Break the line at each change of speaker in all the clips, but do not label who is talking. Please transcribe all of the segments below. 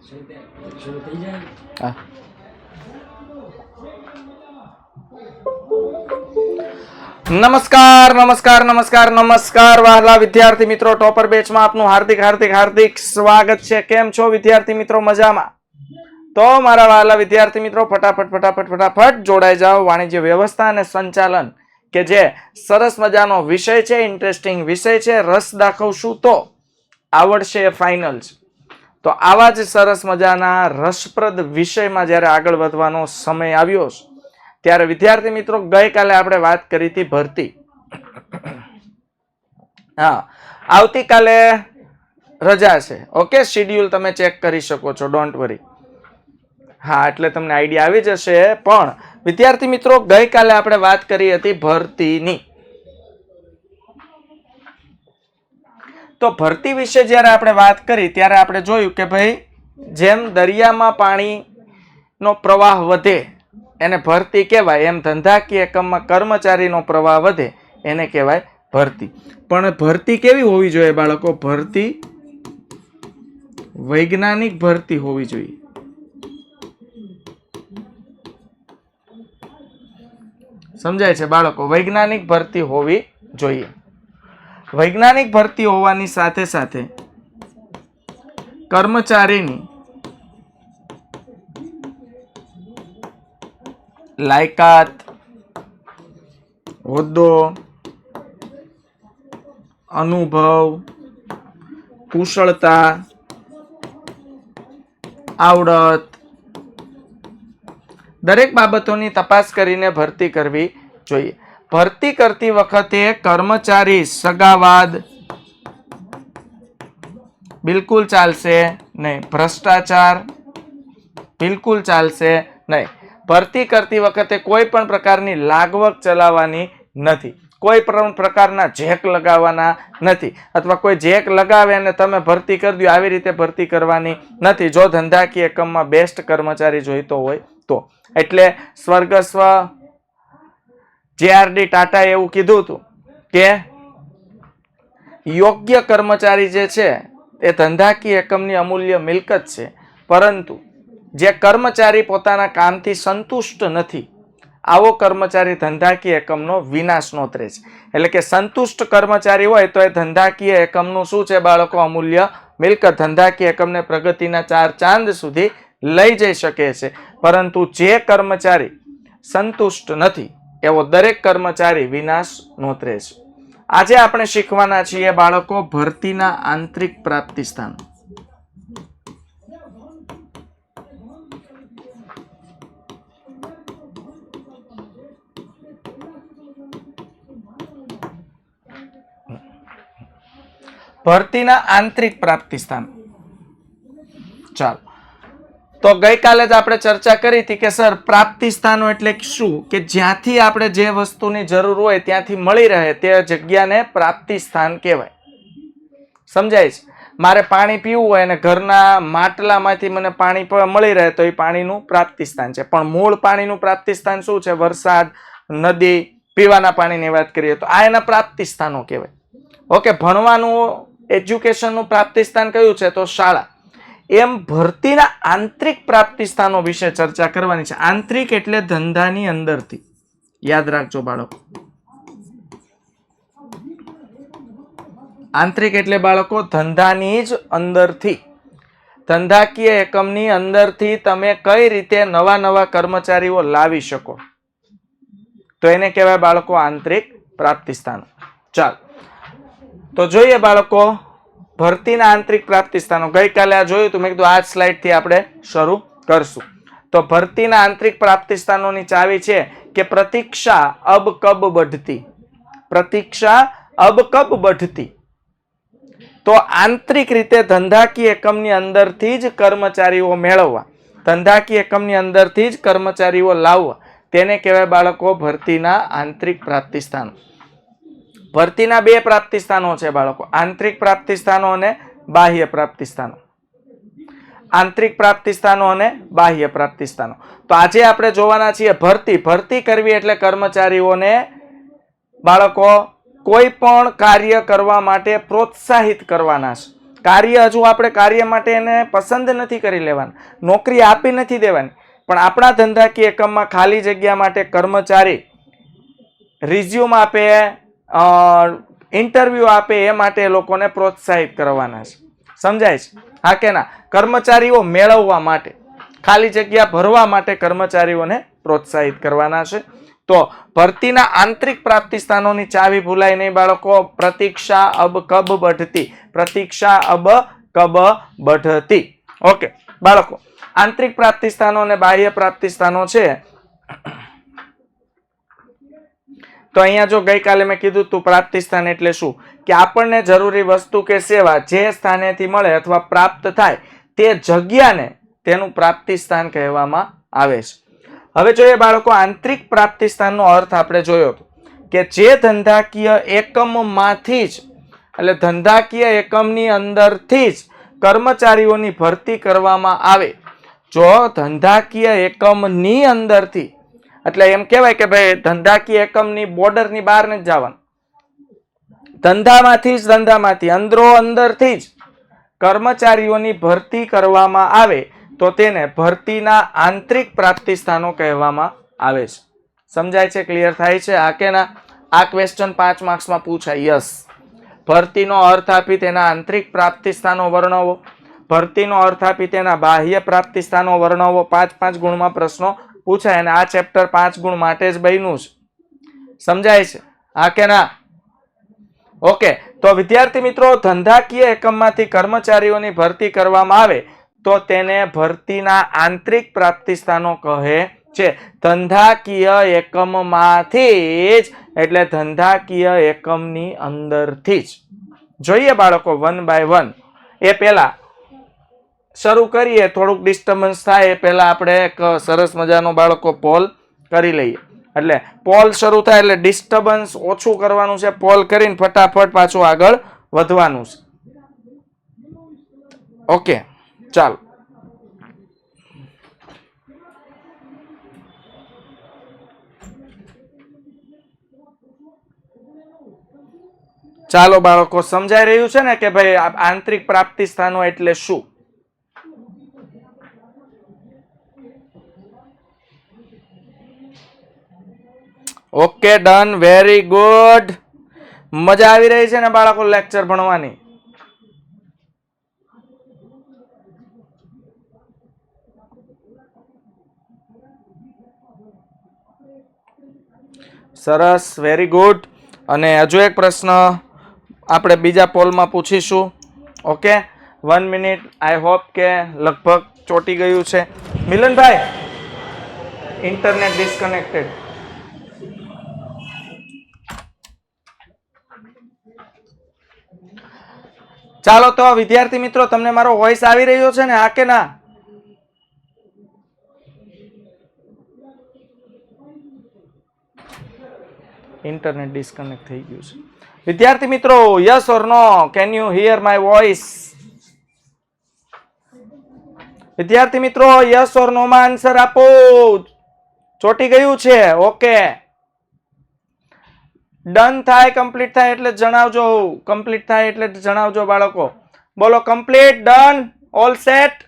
હા. નમસ્કાર નમસ્કાર નમસ્કાર નમસ્કાર વહાલા વિદ્યાર્થી મિત્રો, ટોપર બેચમાં આપનું હાર્દિક હાર્દિક હાર્દિક સ્વાગત છે. કેમ છો વિદ્યાર્થી મિત્રો? મજામાં? તો મારા વહાલા વિદ્યાર્થી મિત્રો, ફટાફટ ફટાફટ ફટાફટ જોડાઈ જાઓ. વાણિજ્ય વ્યવસ્થા અને સંચાલન કે જે સરસ મજાનો વિષય છે, ઇન્ટરેસ્ટિંગ વિષય છે, રસ દાખવશું તો આવડશે ફાઇનલ. તો આવા જ સરસ મજાના રસપ્રદ વિષયમાં જ્યારે આગળ વધવાનો સમય આવ્યો છે ત્યારે વિદ્યાર્થી મિત્રો, ગઈકાલે આપણે વાત કરી હતી ભરતી. હા, આવતીકાલે રજા છે. ઓકે, શેડ્યુલ તમે ચેક કરી શકો છો, ડોન્ટ વરી. હા, એટલે તમને આઈડિયા આવી જશે. પણ વિદ્યાર્થી મિત્રો, ગઈકાલે આપણે વાત કરી હતી ભરતીની. તો ભરતી વિશે જ્યારે આપણે વાત કરી ત્યારે આપણે જોયું કે ભાઈ, જેમ દરિયામાં પાણીનો પ્રવાહ વધે એને ભરતી કહેવાય, એમ ધંધાકીય એકમમાં કર્મચારીનો પ્રવાહ વધે એને કહેવાય ભરતી. પણ ભરતી કેવી હોવી જોઈએ બાળકો? ભરતી વૈજ્ઞાનિક ભરતી હોવી જોઈએ. સમજાય છે બાળકો? વૈજ્ઞાનિક ભરતી હોવી જોઈએ. વૈજ્ઞાનિક ભરતી હોવાની સાથે સાથે કર્મચારીની લાયકાત, હોદ્દો, અનુભવ, કુશળતા, આવડત દરેક બાબતોની તપાસ કરીને ભરતી કરવી જોઈએ. ભરતી કરતી વખતે કર્મચારી સગાવાદ બિલકુલ ચાલશે નહીં. ભ્રષ્ટાચાર બિલકુલ ચાલશે નહીં. ભરતી કરતી વખતે કોઈ પણ પ્રકારની લાગવગ ચલાવવાની નથી. કોઈ પણ પ્રકારના જેક લગાવવાના નથી, અથવા કોઈ જેક લગાવે અને તમે ભરતી કરી દો આવી રીતે ભરતી કરવાની નથી, જો ધંધાકીય એકમમાં બેસ્ટ કર્મચારી જોઈતો હોય તો. એટલે સ્વર્ગસ્વ JRD ટાટાએ એવું કીધું હતું કે યોગ્ય કર્મચારી જે છે એ ધંધાકીય એકમની અમૂલ્ય મિલકત છે, પરંતુ જે કર્મચારી પોતાના કામથી સંતુષ્ટ નથી આવો કર્મચારી ધંધાકીય એકમનો વિનાશ નોતરે છે. એટલે કે સંતુષ્ટ કર્મચારી હોય તો એ ધંધાકીય એકમનું શું છે બાળકો? અમૂલ્ય મિલકત. ધંધાકીય એકમને પ્રગતિના 4 ચાંદ સુધી લઈ જઈ શકે છે. પરંતુ જે કર્મચારી સંતુષ્ટ નથી એવો દરેક કર્મચારી વિનાશ નોતરે છે. આજે આપણે શીખવાના છીએ બાળકો ભરતીના આંતરિક પ્રાપ્તિ સ્થાન. ભરતીના આંતરિક પ્રાપ્તિ સ્થાન. ચાલો, તો ગઈકાલે જ આપણે ચર્ચા કરી હતી કે સર પ્રાપ્તિ સ્થાનો એટલે શું? કે જ્યાંથી આપણે જે વસ્તુની જરૂર હોય ત્યાંથી મળી રહે તે જગ્યાને પ્રાપ્તિ સ્થાન કહેવાય. સમજાય છે? મારે પાણી પીવું હોય અને ઘરના માટલામાંથી મને પાણી મળી રહે તો એ પાણીનું પ્રાપ્તિ સ્થાન છે. પણ મૂળ પાણીનું પ્રાપ્તિ સ્થાન શું છે? વરસાદ, નદી, પીવાના પાણીની વાત કરીએ તો આ એના પ્રાપ્તિ સ્થાનો કહેવાય. ઓકે, ભણવાનું એજ્યુકેશનનું પ્રાપ્તિ સ્થાન કયું છે? તો શાળા. એમ ભરતીના આંતરિક પ્રાપ્તિ સ્થાનો વિશે ચર્ચા કરવાની છે. આંતરિક એટલે ધંધાની અંદરથી. યાદ રાખજો બાળકો, આંતરિક એટલે બાળકો ધંધાની જ અંદરથી. ધંધાકીય એકમની અંદરથી તમે કઈ રીતે નવા નવા કર્મચારીઓ લાવી શકો તો એને કહેવાય બાળકો આંતરિક પ્રાપ્તિ સ્થાનો. ચાલો, તો જોઈએ બાળકો ભરતીના આંતરિક પ્રાપ્તિ સ્થાનો. ગઈકાલે આ જોયું તો મેં કીધું આ સ્લાઇડ થી આપણે શરૂ કરશું. તો ભરતીના આંતરિક પ્રાપ્તિ સ્થાનોની ચાવી છે કે પ્રતીક્ષા અબ કબ बढ़ती. પ્રતીક્ષા અબ કબ बढ़ती. તો આંતરિક રીતે ધંધાકીય એકમની અંદરથી જ કર્મચારીઓ મેળવવા, ધંધાકીય એકમની અંદરથી જ કર્મચારીઓ લાવવા, તેને કહેવાય બાળકો ભરતીના આંતરિક પ્રાપ્તિ સ્થાનો. ભરતીના 2 પ્રાપ્તિ સ્થાનો છે બાળકો, આંતરિક પ્રાપ્તિ સ્થાનો અને બાહ્ય પ્રાપ્તિ સ્થાનો. આંતરિક પ્રાપ્તિ સ્થાનો અને બાહ્ય પ્રાપ્તિ સ્થાનો. તો આજે આપણે જોવાના છીએ ભરતી. ભરતી કરવી એટલે કર્મચારીઓને બાળકો કોઈ પણ કાર્ય કરવા માટે પ્રોત્સાહિત કરવાના છે. કાર્ય હજુ આપણે કાર્ય માટે એને પસંદ નથી કરી લેવાનું, નોકરી આપી નથી દેવાની, પણ આપણા ધંધાકીય એકમમાં ખાલી જગ્યા માટે કર્મચારી રિઝ્યુમ આપે, ઇન્ટરવ્યુ આપે, એ માટે એ લોકોને પ્રોત્સાહિત કરવાના છે. સમજાય છે? હા કે ના? કર્મચારીઓ મેળવવા માટે, ખાલી જગ્યા ભરવા માટે કર્મચારીઓને પ્રોત્સાહિત કરવાના છે. તો ભરતીના આંતરિક પ્રાપ્તિ સ્થાનોની ચાવી ભૂલાય નહીં બાળકો. પ્રતીક્ષા અબ કબ बढ़ती, પ્રતીક્ષા અબ કબ बढ़ती. ઓકે બાળકો, આંતરિક પ્રાપ્તિ સ્થાનો અને બાહ્ય પ્રાપ્તિ સ્થાનો છે. તો અહીંયા જો ગઈકાલે મેં કીધું તું પ્રાપ્તિ સ્થાન એટલે શું, કે આપણને જરૂરી વસ્તુ કે સેવા જે સ્થાનેથી મળે અથવા પ્રાપ્ત થાય તે જગ્યાને તેનું પ્રાપ્તિ સ્થાન કહેવામાં આવે છે. હવે જોઈએ બાળકો, આંતરિક પ્રાપ્તિ સ્થાનનો અર્થ આપણે જોયો કે જે ધંધાકીય એકમમાંથી જ, એટલે ધંધાકીય એકમની અંદરથી જ કર્મચારીઓની ભરતી કરવામાં આવે. જો ધંધાકીય એકમની અંદરથી, એટલે એમ કહેવાય કે ભાઈ ધંધાકીય એકમની બોર્ડરની બહાર નથી જવાનું, ધંધામાંથી અંદરો અંદરથી જ કર્મચારીઓની ભરતી કરવામાં આવે તો તેને ભરતીના આંતરિક પ્રાપ્તિ સ્થાનો કહેવામાં આવે છે. સમજાય છે? ક્લિયર થાય છે? આ કે ના? આ ક્વેશ્ચન 5 માર્ક્સમાં પૂછાય. યસ. ભરતીનો અર્થ આપી તેના આંતરિક પ્રાપ્તિ સ્થાનો વર્ણવો, ભરતીનો અર્થ આપી તેના બાહ્ય પ્રાપ્તિ સ્થાનો વર્ણવો. 5-5 ગુણમાં પ્રશ્નો પૂછાય અને આ ચેપ્ટર 5 ગુણ માટે જ બન્યું છે. સમજાય છે? હા કે ના? ઓકે. તો વિદ્યાર્થી મિત્રો, ધંધાકીય એકમમાંથી કર્મચારીઓની ભરતી કરવામાં આવે તો તેને ભરતીના આંતરિક પ્રાપ્તિ સ્થાનો કહે છે. ધંધાકીય એકમમાંથી જ, એટલે ધંધાકીય એકમની અંદરથી જ. જોઈએ બાળકો 1 by 1. એ પહેલા શરૂ કરીએ, થોડુંક ડિસ્ટર્બન્સ થાય એ પહેલા આપણે એક સરસ મજાનો બાળકો પોલ કરી લઈએ. એટલે પોલ શરૂ થાય એટલે ડિસ્ટર્બન્સ ઓછું કરવાનું છે. પોલ કરીને ફટાફટ પાછું આગળ વધવાનું છે. ઓકે ચાલો. ચાલો બાળકો, સમજાઈ રહ્યું છે ને કે ભાઈ આંતરિક પ્રાપ્તિ સ્થાનો એટલે શું? Okay done, very good. મજા આવી રહી છે ને બાળકો લેક્ચર ભણવાની? સરસ, વેરી ગુડ. અને હજુ એક પ્રશ્ન આપણે બીજા પોલમાં પૂછીશું. Okay 1 minute. આઈ હોપ કે લગભગ ચોટી ગયું છે. મિલનભાઈ, ઇન્ટરનેટ ડિસ્કનેક્ટેડ. ચાલો તો વિદ્યાર્થી મિત્રો, તમને મારો વોઇસ આવી રહ્યો છે ને? હા કે ના? ઇન્ટરનેટ ડિસ્કનેક્ટ થઈ ગયું છે. વિદ્યાર્થી મિત્રો, yes or no? Can you hear my voice? વિદ્યાર્થી મિત્રો, યસ ઓર નો માં આન્સર આપો. ચોટી ગયું છે? ઓકે. ડન થાય, કમ્પ્લીટ થાય એટલે જણાવજો. કમ્પ્લીટ થાય એટલે જણાવજો બાળકો. બોલો complete, done, all set?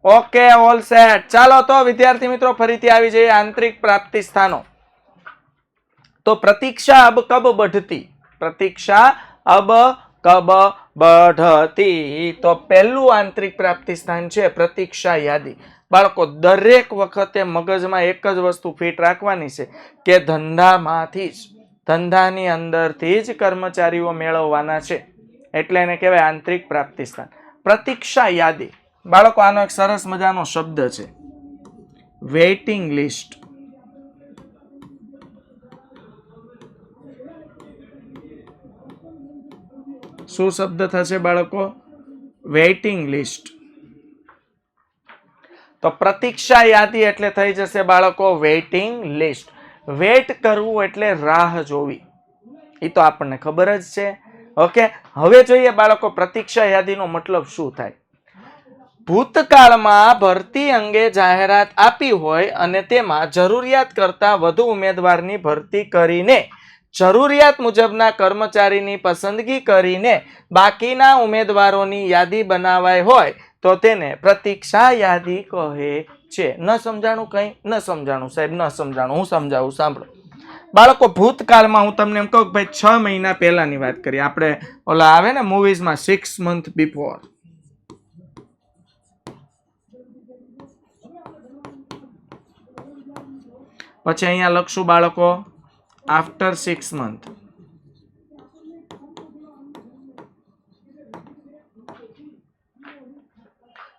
Okay, all set. ચાલો તો વિદ્યાર્થી મિત્રો, ફરીથી આવી જઈએ આંતરિક પ્રાપ્તિ સ્થાનો. તો પ્રતીક્ષા અબ કબ बढ़ती, પ્રતીક્ષા અબ કબ बढ़ती. તો પહેલું આંતરિક પ્રાપ્તિ સ્થાન છે પ્રતીક્ષા યાદી. બાળકો, દરેક વખતે મગજમાં એક જ વસ્તુ ફિટ રાખવાની છે કે ધંધામાંથી જ, ધંધાની અંદરથી જ કર્મચારીઓ મેળવવાના છે, એટલે એને કહેવાય આંતરિક પ્રાપ્તિ સ્થાન. પ્રતીક્ષા યાદી બાળકો, આનો એક સરસ મજાનો શબ્દ છે વેઇટિંગ લિસ્ટ. શું શબ્દ થશે બાળકો? Waiting list. તો પ્રતીક્ષા યાદી એટલે થઈ જશે બાળકો વેઇટિંગ લિસ્ટ. વેઇટ કરવું એટલે રાહ જોવી, એ તો આપણને ખબર જ છે. ઓકે, હવે જોઈએ બાળકો પ્રતીક્ષા યાદીનો મતલબ શું થાય. ભૂતકાળમાં ભરતી અંગે જાહેરાત આપી હોય અને તેમાં જરૂરિયાત કરતા વધુ ઉમેદવારની ભરતી કરીને જરૂરિયાત મુજબના કર્મચારીની પસંદગી કરીને બાકીના ઉમેદવારોની યાદી બનાવાય હોય તો તેને પ્રતીક્ષા યાદી કહે છે. ન સમજાણું? કંઈ ન સમજાણું સાહેબ? ન સમજાણું. હું સમજાવું, સાંભળો બાળકો. ભૂતકાળમાં હું તમને એમ કહું કે ભાઈ 6 મહિના પહેલાની વાત કરીએ આપણે. ઓલા આવે ને મૂવીઝમાં 6 months before. પછી અહીંયા લખશું બાળકો આફ્ટર 6 months.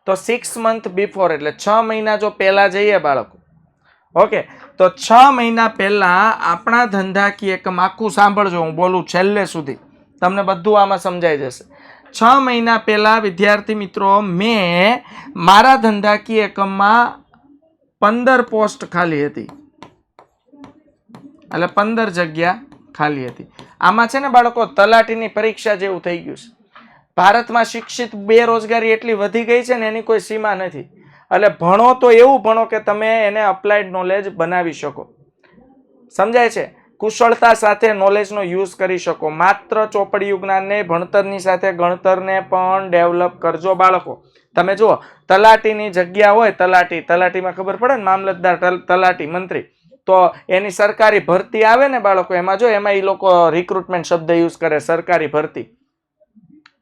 તો 6 months before એટલે 6 મહિના જો પહેલા જઈએ બાળકો. ઓકે, તો 6 મહિના પહેલા આપણા ધંધાકીય એકમ, આખું સાંભળજો, હું બોલું છેલ્લે સુધી, તમને બધું આમાં સમજાઈ જશે. 6 મહિના પહેલા વિદ્યાર્થી મિત્રો મેં મારા ધંધાકીય એકમમાં 15 પોસ્ટ ખાલી હતી, એટલે 15 જગ્યા ખાલી હતી. આમાં છે ને બાળકો તલાટીની પરીક્ષા જેવું થઈ ગયું છે. ભારતમાં શિક્ષિત બેરોજગારી એટલી વધી ગઈ છે ને એની કોઈ સીમા નથી. એટલે ભણો તો એવું ભણો કે તમે એને અપ્લાઇડ નોલેજ બનાવી શકો. સમજાય છે? કુશળતા સાથે નોલેજનો યુઝ કરી શકો. માત્ર ચોપડીયું જ્ઞાનને, ભણતરની સાથે ગણતરને પણ ડેવલપ કરજો બાળકો. તમે જુઓ, તલાટીની જગ્યા હોય, તલાટીમાં ખબર પડે ને, મામલતદાર, તલાટી, મંત્રી, તો એની સરકારી ભરતી આવે ને બાળકો, એમાં જો એમાં એ લોકો રિક્રુટમેન્ટ શબ્દ યુઝ કરે, સરકારી ભરતી.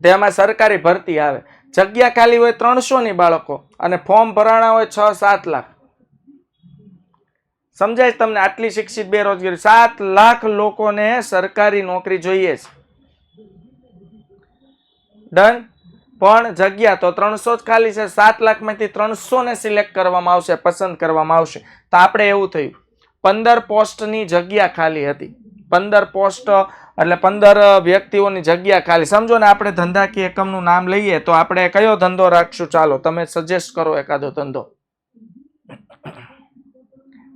તેમાં સરકારી ભરતી આવે, જગ્યા ખાલી હોય 300 ની બાળકો, અને ફોર્મ ભરાણા હોય 6-7 લાખ. સમજાય તમને? આટલી શિક્ષિત બેરોજગારી, 7 લાખ લોકોને સરકારી નોકરી જોઈએ છે. ડન. પણ જગ્યા તો 300 જ ખાલી છે. 7 લાખમાંથી 300 ને સિલેક્ટ કરવામાં આવશે, પસંદ કરવામાં આવશે. તો આપણે એવું થયું 15 પોસ્ટની જગ્યા ખાલી હતી. 15 પોસ્ટ એટલે 15 વ્યક્તિઓની જગ્યા ખાલી. સમજો ને, આપણે ધંધાકીય એકમનું નામ લઈએ તો આપણે કયો ધંધો રાખશું? ચાલો તમે સજેસ્ટ કરો એકાદો ધંધો.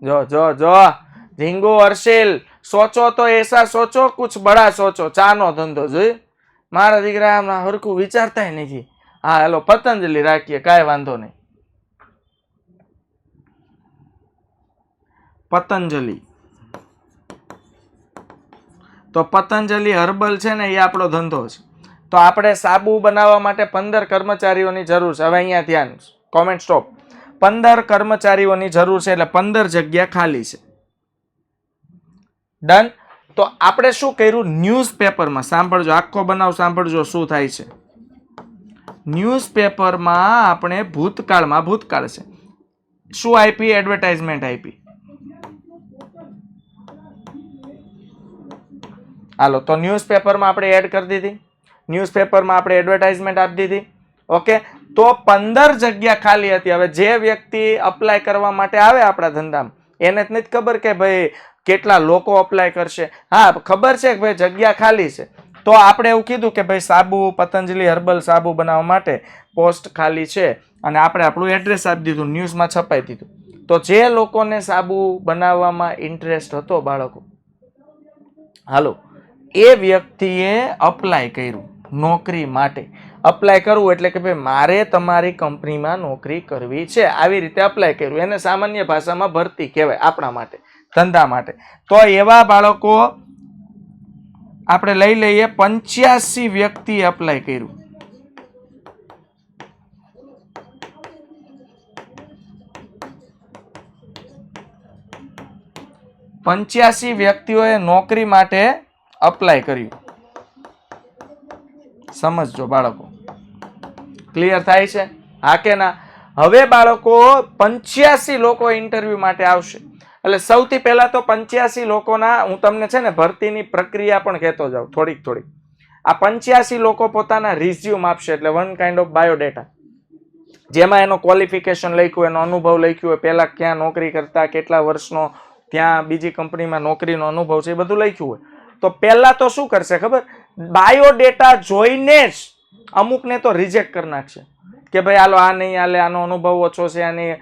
જો ઝીંગુ, હર્ષિલ, સોચો તો એસા સોચો કુછ બડા સોચો. ચાનો ધંધો જોઈ મારા દીકરા હમણાં હરખું વિચારતા નથી. હા હેલો, પતંજલિ રાખીએ, કાંઈ વાંધો નહીં. પતંજલિ. તો પતંજલિ હર્બલ છે ને, એ આપણો ધંધો છે. તો આપણે સાબુ બનાવવા માટે 15 કર્મચારીઓની જરૂર છે. હવે અહીંયા ધ્યાન, કોમેન્ટ સ્ટોપ. 15 કર્મચારીઓની જરૂર છે, એટલે 15 જગ્યા ખાલી છે. ડન. તો આપણે શું કર્યું? ન્યૂઝપેપરમાં, સાંભળજો, આખો બનાવ સાંભળજો શું થાય છે. ન્યૂઝપેપરમાં આપણે ભૂતકાળ છે, શું આપી? એડવર્ટાઇઝમેન્ટ આપી. હાલો, તો ન્યૂઝપેપરમાં આપણે એડ કરી દીધી, ન્યૂઝપેપરમાં આપણે એડવર્ટાઇઝમેન્ટ આપી દીધી. ઓકે, તો 15 જગ્યા ખાલી હતી. હવે જે વ્યક્તિ અપ્લાય કરવા માટે આવે આપણા ધંધામાં, એને જ નથી ખબર કે ભાઈ કેટલા લોકો અપ્લાય કરશે. હા, ખબર છે કે ભાઈ જગ્યા ખાલી છે. તો આપણે એવું કીધું કે ભાઈ સાબુ, પતંજલિ હર્બલ સાબુ બનાવવા માટે પોસ્ટ ખાલી છે, અને આપણે આપણું એડ્રેસ આપી દીધું, ન્યૂઝમાં છપાઈ દીધું. તો જે લોકોને સાબુ બનાવવામાં ઇન્ટરેસ્ટ હતો બાળકો, હાલો, એ વ્યક્તિએ અપ્લાય કર્યું નોકરી માટે. અપ્લાય કરવું એટલે કે ભાઈ મારે તમારી કંપનીમાં નોકરી કરવી છે, આવી રીતે અપ્લાય કર્યું. એને સામાન્ય ભાષામાં ભરતી કહેવાય આપણા માટે, ધંધા માટે. તો એવા બાળકો આપણે લઈ લઈએ, 85 વ્યક્તિએ અપ્લાય કર્યું. 85 વ્યક્તિઓએ નોકરી માટે અપ્લાય કર્યું. સમજજો બાળકો, ક્લિયર થાય છે? હા કે ના? હવે બાળકો 85 લોકો ઇન્ટરવ્યુ માટે આવશે. એટલે સૌથી પહેલા તો 85 લોકોના હું તમને છે ને ભરતીની પ્રક્રિયા પણ કહેતો જાઉં થોડીક. આ 85 લોકો પોતાના રિઝ્યુમ આપશે, એટલે વન કાઇન્ડ ઓફ બાયોડેટા, જેમાં એનો ક્વોલિફિકેશન લખ્યું, એનો અનુભવ લખ્યું હોય, પહેલા ક્યાં નોકરી કરતા, કેટલા વર્ષનો ત્યાં બીજી કંપનીમાં નોકરીનો અનુભવ છે, એ બધું લખ્યું હોય. તો પહેલા તો શું કરશે ખબર? બાયોડેટા જોઈને જ અમુકને તો રિજેક્ટ કરી નાખશે કે ભાઈ હાલો આ નહીં હાલે, આનો અનુભવ ઓછો છે, આની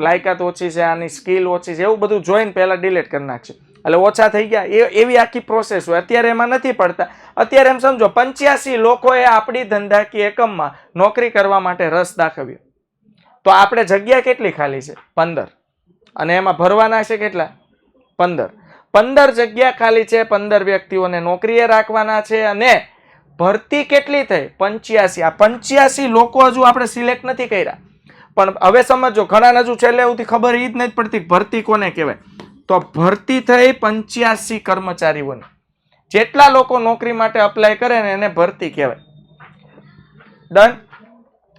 લાયકાત ઓછી છે, આની સ્કિલ ઓછી છે, એવું બધું જોઈને પહેલા ડિલીટ કરી નાખશે. એટલે ઓછા થઈ ગયા, એવી આખી પ્રોસેસ હોય. અત્યારે એમાં નથી પડતા. અત્યારે એમ સમજો 85 લોકોએ આપણી ધંધાકીય એકમમાં નોકરી કરવા માટે રસ દાખવ્યો. તો આપણે જગ્યા કેટલી ખાલી છે? 15. અને એમાં ભરવાના છે કેટલા? 15. 15 જગ્યા ખાલી છે, 15 વ્યક્તિઓને નોકરીએ રાખવાના છે અને ભરતી કેટલી થઈ? 85. આ 85 લોકો હજુ આપણે સિલેક્ટ નથી કર્યા. પણ હવે સમજો, ઘણા હજુ છેલ્લે સુધી ખબર ઈ જ નથી પડતી ભરતી કોને કહેવાય. તો ભરતી થઈ 85 કર્મચારીઓની. જેટલા લોકો નોકરી માટે અપ્લાય કરે ને એને ભરતી કહેવાય. ડન.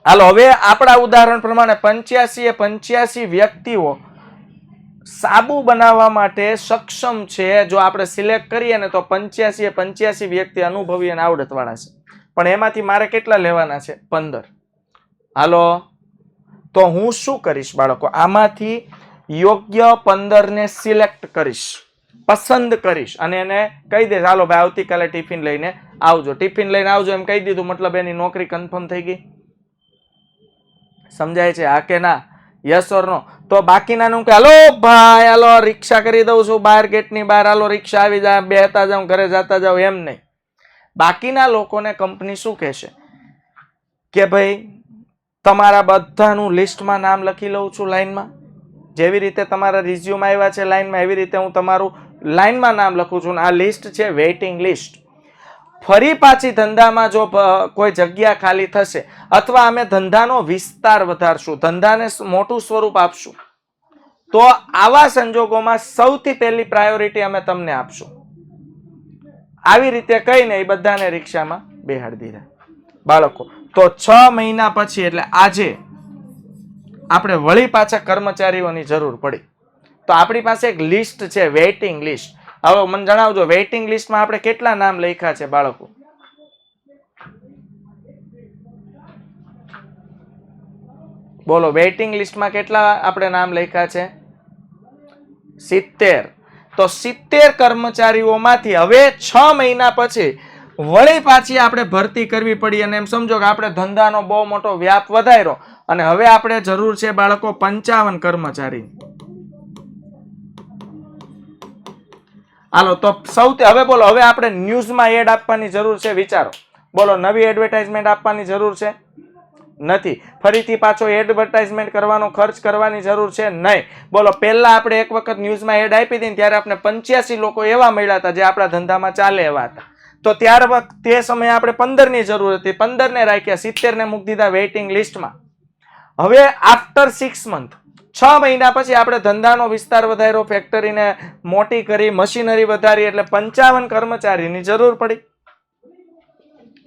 હાલો, હવે આપણા ઉદાહરણ પ્રમાણે 85 વ્યક્તિઓ સાબુ બનાવવા માટે સક્ષમ છે. જો આપણે સિલેક્ટ કરીએ ને તો 85 વ્યક્તિ અનુભવી અને આવડતવાળા છે. પણ એમાંથી મારે કેટલા લેવાના છે? 15. હાલો, તો હું શું કરીશ બાળકો? આમાંથી યોગ્ય 15 ને સિલેક્ટ કરીશ, પસંદ કરીશ અને એને કહી દઈશ, હાલો ભાઈ આવતીકાલે ટિફિન લઈને આવજો. ટિફિન લઈને આવજો એમ કહી દીધું, મતલબ એની નોકરી કન્ફર્મ થઈ ગઈ. સમજાય છે? હા કે ના? યસ ઓર નો? તો બાકીનાનું કે હાલો ભાઈ, હાલો રિક્ષા કરી દઉં છું બહાર ગેટની બહાર, હાલો રિક્ષા આવી જાય, બેહતા જાઉં, ઘરે જતા જાઉં, એમ નહીં. બાકીના લોકોને કંપની શું કહેશે કે ભાઈ તમારા બધાનું લિસ્ટમાં નામ લખી લઉં છું લાઈનમાં. જેવી રીતે તમારા રિઝ્યુમ આવ્યા છે લાઈનમાં, એવી રીતે હું તમારું લાઈનમાં નામ લખું છું. આ લિસ્ટ છે વેઇટિંગ લિસ્ટ. ફરી પાછી ધંધામાં જો કોઈ જગ્યા ખાલી થશે અથવા અમે ધંધાનો વિસ્તાર વધારશું, ધંધાને મોટું સ્વરૂપ આપશું, તો આવા સંજોગોમાં સૌથી પહેલી પ્રાયોરિટી અમે તમને આપશું. આવી રીતે કહીને એ બધાને રિક્ષામાં બેહાડી દીધા બાળકો. તો 6 મહિના પછી એટલે આજે આપણે વળી પાછા કર્મચારીઓની જરૂર પડી. તો આપણી પાસે એક લિસ્ટ છે, વેઇટિંગ લિસ્ટ. હવે મને જણાવજો, વેઇટિંગ લિસ્ટમાં આપણે કેટલા નામ લખ્યા છે બાળકો? બોલો, વેઇટિંગ લિસ્ટમાં કેટલા આપણે નામ લખ્યા છે? 70. તો 70 કર્મચારીઓમાંથી હવે 6 મહિના પછી વળી પાછી આપણે ભરતી કરવી પડી. અને એમ સમજો કે આપણે ધંધાનો બહુ મોટો વ્યાપ વધાર્યો અને હવે આપણે જરૂર છે બાળકો 55 કર્મચારી. હાલો, તો સૌથી હવે બોલો, હવે આપણે ન્યૂઝમાં એડ આપવાની જરૂર છે? વિચારો, બોલો, નવી એડવર્ટાઇઝમેન્ટ આપવાની જરૂર છે? નથી. ફરીથી પાછો એડવર્ટાઇઝમેન્ટ કરવાનો ખર્ચ કરવાની જરૂર છે? નહીં. બોલો, પહેલા આપણે એક વખત ન્યૂઝમાં એડ આપી હતી ત્યારે આપણે 85 લોકો એવા મળ્યા હતા જે આપણા ધંધામાં ચાલે એવા હતા. તો ત્યાર તે સમયે આપણે 15 ની જરૂર હતી, 15 ને રાખ્યા, 70 ને મૂકી દીધા વેઇટિંગ લિસ્ટમાં. હવે આફ્ટર 6 મંથ, 6 મહિના પછી આપણે ધંધાનો વિસ્તાર વધાર્યો, ફેક્ટરીને મોટી કરી, મશીનરી વધારી, એટલે 55 કર્મચારીની જરૂર પડી.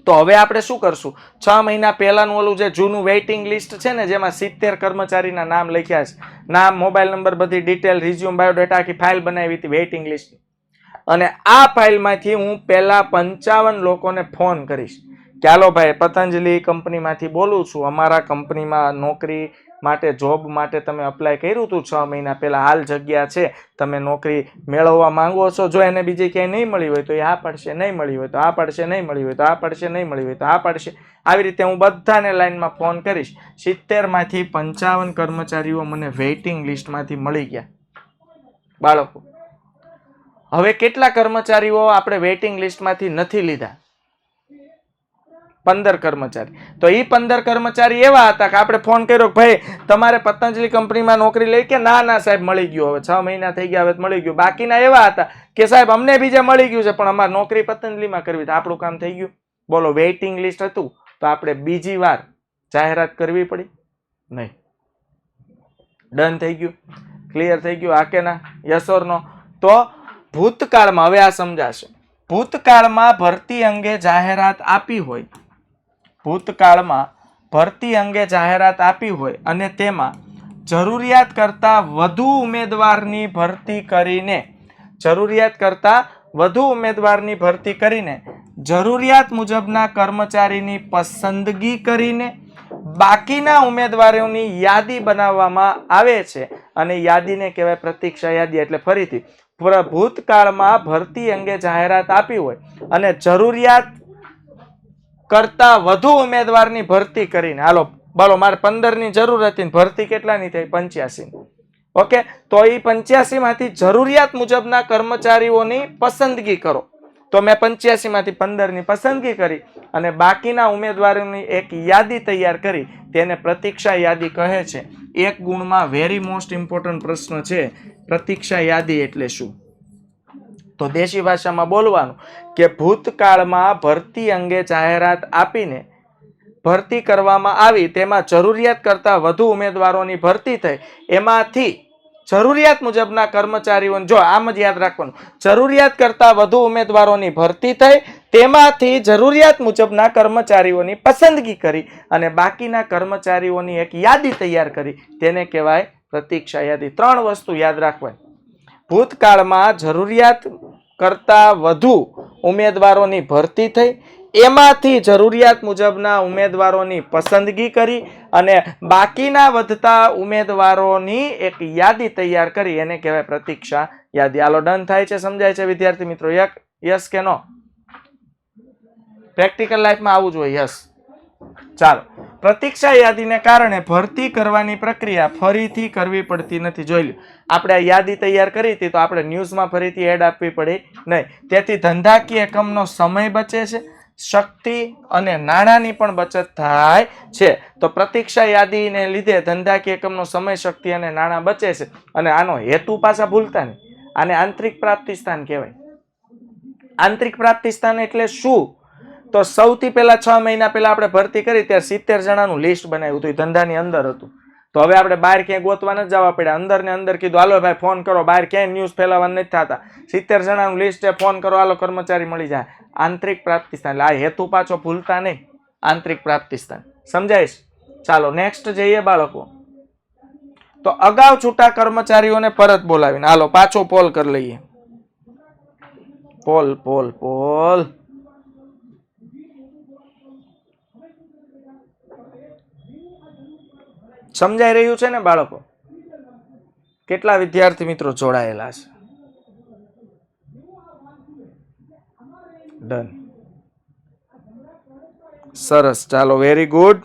તો હવે આપણે શું કરશું? 6 મહિના પહેલાનું ઓલું જે જૂનું વેઇટિંગ લિસ્ટ છે ને, જેમાં 70 કર્મચારીના નામ લખ્યા છે, નામ, મોબાઈલ નંબર, બધી ડિટેલ, રિઝ્યુમ, બાયોડેટા, આખી ફાઇલ બનાવી હતી વેઇટિંગ લિસ્ટ. અને આ ફાઇલમાંથી હું પહેલા 55 લોકોને ફોન કરીશ કે હાલો ભાઈ, પતંજલિ કંપનીમાંથી બોલું છું, અમારા કંપનીમાં નોકરી માટે, જોબ માટે તમે અપ્લાય કર્યું હતું 6 મહિના પહેલા, હાલ જગ્યા છે, તમે નોકરી મેળવવા માંગો છો? જો એને બીજે ક્યાંય નહીં મળી હોય તો એ આ પડશે, નહીં મળી હોય તો આ પડશે, નહીં મળી હોય તો આ પડશે, નહીં મળી હોય તો આ પડશે. આવી રીતે હું બધાને લાઈનમાં ફોન કરીશ. 70 માંથી 55 કર્મચારીઓ મને વેઇટિંગ લિસ્ટમાંથી મળી ગયા બાળકો. હવે કેટલા કર્મચારીઓ આપણે વેઇટિંગ લિસ્ટમાંથી નથી લીધા? 15 કર્મચારી. તો એ 15 કર્મચારી એવા હતા કે આપણે ફોન કર્યો કે ભાઈ તમારે પતંજલિ કંપનીમાં નોકરી લઈ કે? ના ના સાહેબ, મળી ગયું, હવે 6 મહિના થઈ ગયા, હવે મળી ગયું. બાકીના એવા હતા કે સાહેબ અમને બીજે મળી ગયું છે પણ અમારે નોકરી પતંજલિમાં કરવી, તો આપણું કામ થઈ ગયું. બોલો, વેઇટિંગ લિસ્ટ હતું તો આપણે બીજી વાર જાહેરાત કરવી પડી નહીં. ડન થઈ ગયું, ક્લિયર થઈ ગયું? હા કે ના? યસ ઓર નો? તો ભૂતકાળમાં, હવે આ સમજાશે, ભૂતકાળમાં ભરતી અંગે જાહેરાત આપી હોય, ભૂતકાળમાં ભરતી અંગે જાહેરાત આપી હોય અને તેમાં જરૂરિયાત કરતા વધુ ઉમેદવારની ભરતી કરીને, જરૂરિયાત કરતા વધુ ઉમેદવારની ભરતી કરીને, જરૂરિયાત મુજબના કર્મચારીની પસંદગી કરીને બાકીના ઉમેદવારોની યાદી બનાવવામાં આવે છે અને યાદીને કહેવાય પ્રતીક્ષા યાદી. એટલે ફરીથી, ભૂતકાળમાં ભરતી અંગે જાહેરાત આપી હોય અને જરૂરિયાત કરતા વધુ ઉમેદવારની ભરતી કરીને, હાલો બોલો, મારે 15 ની જરૂર હતી, ભરતી કેટલાની થઈ? 85. ઓકે, તો એ 85 માંથી જરૂરિયાત મુજબના કર્મચારીઓની પસંદગી કરો. તો મેં 85 માંથી 15 ની પસંદગી કરી અને બાકીના ઉમેદવારોની એક યાદી તૈયાર કરી, તેને પ્રતીક્ષા યાદી કહે છે. એક ગુણમાં વેરી મોસ્ટ ઇમ્પોર્ટન્ટ પ્રશ્ન છે, પ્રતીક્ષા યાદી એટલે શું? તો દેશી ભાષામાં બોલવાનું કે ભૂતકાળમાં ભરતી અંગે જાહેરાત આપીને ભરતી કરવામાં આવી, તેમાં જરૂરિયાત કરતાં વધુ ઉમેદવારોની ભરતી થઈ, એમાંથી જરૂરિયાત મુજબના કર્મચારીઓને, જો આમ જ યાદ રાખવાનું, જરૂરિયાત કરતાં વધુ ઉમેદવારોની ભરતી થઈ, તેમાંથી જરૂરિયાત મુજબના કર્મચારીઓની પસંદગી કરી અને બાકીના કર્મચારીઓની એક યાદી તૈયાર કરી, તેને કહેવાય પ્રતીક્ષા યાદી. 3 વસ્તુ યાદ રાખવાની. ભૂતકાળમાં જરૂરિયાત કરતાં વધુ ઉમેદવારોની ભરતી થઈ, એમાંથી જરૂરિયાત મુજબના ઉમેદવારોની પસંદગી કરી અને બાકીના વધતા ઉમેદવારોની એક યાદી તૈયાર કરી, એને કહેવાય પ્રતીક્ષા યાદી. હાલો, ડન થાય છે? સમજાય છે વિદ્યાર્થી મિત્રો? યસ કે નો? પ્રેક્ટિકલ લાઈફમાં આવું જોઈએ. યસ. ચાલો, પ્રતીક્ષા યાદીને કારણે ભરતી કરવાની પ્રક્રિયા ફરીથી કરવી પડતી નથી. જોઈ લો, આપણે આ યાદી તૈયાર કરી હતી તો આપણે ન્યૂઝમાં ફરીથી એડ આપવી પડી નહીં. તેથી ધંધાકીય એકમનો સમય બચે છે, શક્તિ અને નાણાંની પણ બચત થાય છે. તો પ્રતીક્ષા યાદીને લીધે ધંધાકીય એકમનો સમય, શક્તિ અને નાણાં બચે છે. અને આનો હેતુ પાછા ભૂલતા નહીં. આને આંતરિક પ્રાપ્તિ સ્થાન કહેવાય. આંતરિક પ્રાપ્તિ સ્થાન એટલે શું? તો સૌથી પહેલા 6 મહિના પહેલા આપણે ભરતી કરી ત્યારે 70 જણાનું લિસ્ટ બનાવ્યું હતું, ધંધાની અંદર હતું. તો હવે આપણે બહાર ક્યાંય ગોતવા નથી જવા પડ્યા, અંદર ને અંદર કીધું હાલો ભાઈ ફોન કરો, બહાર ક્યાંય ન્યૂઝ ફેલાવા નથી થતા, 70 જણાનું લિસ્ટ છે, ફોન કરો, હાલો કર્મચારી મળી જાય. આંતરિક પ્રાપ્તિ સ્થાન. એટલે આ હેતુ પાછો ભૂલતા નહીં, આંતરિક પ્રાપ્તિ સ્થાન. સમજાય છે? ચાલો નેક્સ્ટ જઈએ બાળકો. તો અગાઉ છૂટા કર્મચારીઓને પરત બોલાવીને, હાલો પાછો પોલ કરી લઈએ. પોલ. સમજાઈ રહ્યું છે ને બાળકો? કેટલા વિદ્યાર્થી મિત્રો જોડાયેલા છે? ડન. સરસ. ચાલો, વેરી ગુડ.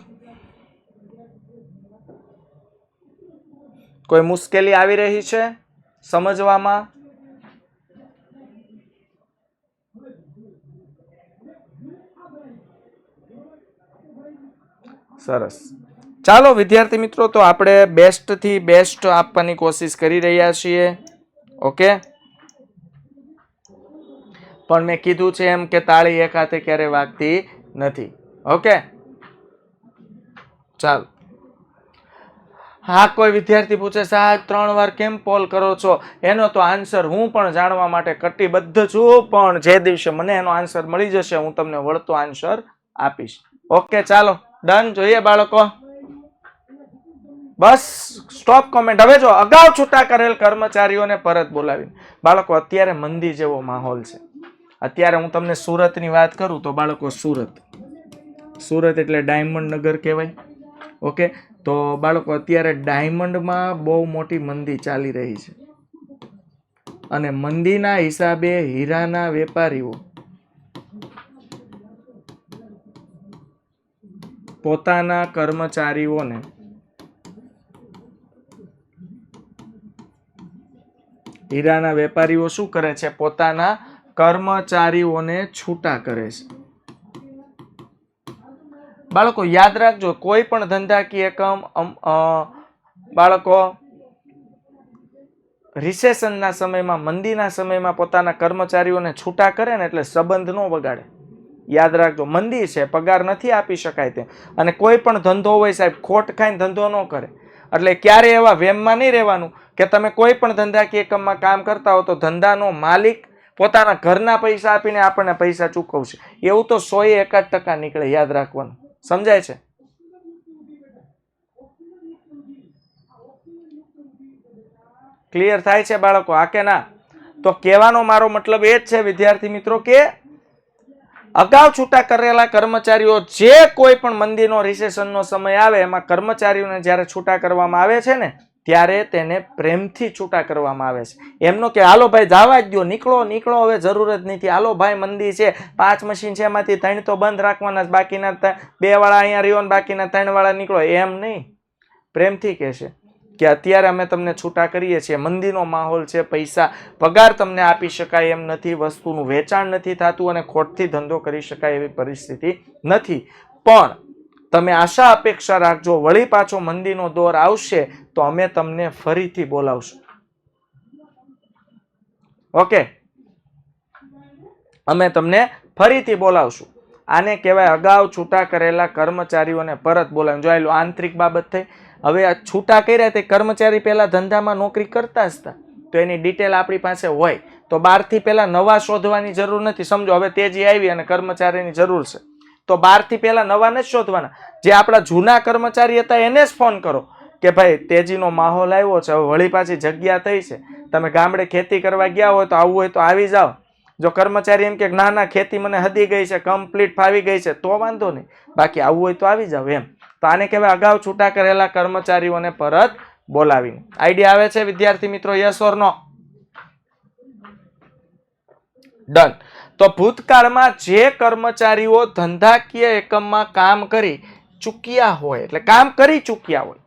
કોઈ મુશ્કેલી આવી રહી છે સમજવામાં? સરસ. ચાલો વિદ્યાર્થી મિત્રો, તો આપણે બેસ્ટ થી બેસ્ટ આપવાની કોશિશ કરી રહ્યા છીએ. ઓકે, પણ મેં કીધું છે એમ કે તાળી એક હાથે ક્યારે વાગતી નથી. ઓકે, ચાલો. હા, કોઈ વિદ્યાર્થી પૂછે સાહેબ 3 વાર કેમ પોલ કરો છો? એનો તો આન્સર હું પણ જાણવા માટે કટિબદ્ધ છું, પણ જે દિવસે મને એનો આન્સર મળી જશે હું તમને વળતો આન્સર આપીશ. ઓકે, ચાલો ડન. જોઈએ બાળકો? Bus stop comment. હવે જો અગાઉ છૂટા કરેલ કર્મચારીઓને પરત બોલાવીને, બાળકો અત્યારે મંદી જેવો માહોલ છે. અત્યારે હું તમને સુરતની વાત કરું તો બાળકો, સુરત એટલે ડાયમંડ નગર કહેવાય. ઓકે, તો બાળકો અત્યારે ડાયમંડમાં બહુ મોટી મંદી ચાલી રહી છે અને મંદીના હિસાબે હીરાના વેપારીઓ પોતાના કર્મચારીઓને શું કરે છે? પોતાના કર્મચારીઓને છૂટા કરે છે. બાળકો યાદ રાખજો, કોઈ પણ ધંધાકીય એકમ બાળકો રિસેશનના સમયમાં, મંદીના સમયમાં પોતાના કર્મચારીઓને છૂટા કરે ને એટલે સંબંધ ન બગાડે. યાદ રાખજો, મંદી છે, પગાર નથી આપી શકાય તે, અને કોઈ પણ ધંધો હોય સાહેબ, ખોટ ખાઈને ધંધો ન કરે. એટલે ક્યારે એવા વેમમાં નહીં રહેવાનું કે તમે કોઈ પણ ધંધાકીય એકમમાં કામ કરતા હો તો ધંધાનો માલિક પોતાના ઘરના પૈસા આપીને આપણને પૈસા ચૂકવશે. એવું તો 101% નીકળે. યાદ રાખવાનું. સમજાય છે? ક્લિયર થાય છે બાળકો? આ કે ના? તો કહેવાનો મારો મતલબ એ જ છે વિદ્યાર્થી મિત્રો કે અગાઉ છૂટા કરેલા કર્મચારીઓ, જે કોઈ પણ મંદીનો, રિસેશનનો સમય આવે એમાં કર્મચારીઓને જ્યારે છૂટા કરવામાં આવે છે ને, ત્યારે તેને પ્રેમથી છૂટા કરવામાં આવે છે. એમનો કે હાલો ભાઈ જવા જ દો, નીકળો, હવે જરૂર જ નથી, હાલો ભાઈ મંદી છે, 5 મશીન છે, એમાંથી 3 તો બંધ રાખવાના, બાકીના 2 વાળા અહીંયા રહ્યો ને બાકીના 3 વાળા નીકળો. એમ નહીં, પ્રેમથી કહેશે કે અત્યારે અમે તમને છૂટા કરીએ છીએ, મંદીનો માહોલ છે, પૈસા પગાર તમને આપી શકાય એમ નથી, વસ્તુનું વેચાણ નથી થતું અને ખોટથી ધંધો કરી શકાય એવી પરિસ્થિતિ નથી, પણ તમે આશા અપેક્ષા રાખજો, વળી પાછો મંદીનો દોર આવશે તો અમે તમને ફરીથી બોલાવશું. ઓકે, અમે તમને ફરીથી બોલાવશું. આને કહેવાય અગાઉ છૂટા કરેલા કર્મચારીઓને પરત બોલાવીને. જોયેલું આંતરિક બાબત થઈ. હવે આ છૂટા કર્યા તે કર્મચારી પહેલા ધંધામાં નોકરી કરતા જ હતા, તો એની ડિટેલ આપણી પાસે હોય તો બહારથી પહેલા નવા શોધવાની જરૂર નથી. સમજો હવે તેજી આવી અને કર્મચારીની જરૂર છે, તો બહારથી પહેલા નવા નથી શોધવાના. જે આપણા જૂના કર્મચારી હતા એને જ ફોન કરો કે ભાઈ તેજીનો માહોલ આવ્યો છે, હવે વળી પાછી જગ્યા થઈ છે, તમે ગામડે ખેતી કરવા ગયા હોય તો આવવું હોય તો આવી જાઓ. જો કર્મચારી એમ કે ના ના ખેતી મને હદી ગઈ છે, કમ્પ્લીટ ફાવી ગઈ છે, તો વાંધો નહીં, બાકી આવવું હોય તો આવી જાવ એમ. તો આને કહેવાય અગાઉ છૂટા કરેલા કર્મચારીઓને પરત બોલાવીને. આઈડિયા આવે છે વિદ્યાર્થી મિત્રો? Yes or no? ડન. તો ભૂતકાળમાં જે કર્મચારીઓ ધંધાકીય એકમમાં કામ કરી ચૂક્યા હોય, એટલે કામ કરી ચૂક્યા હોય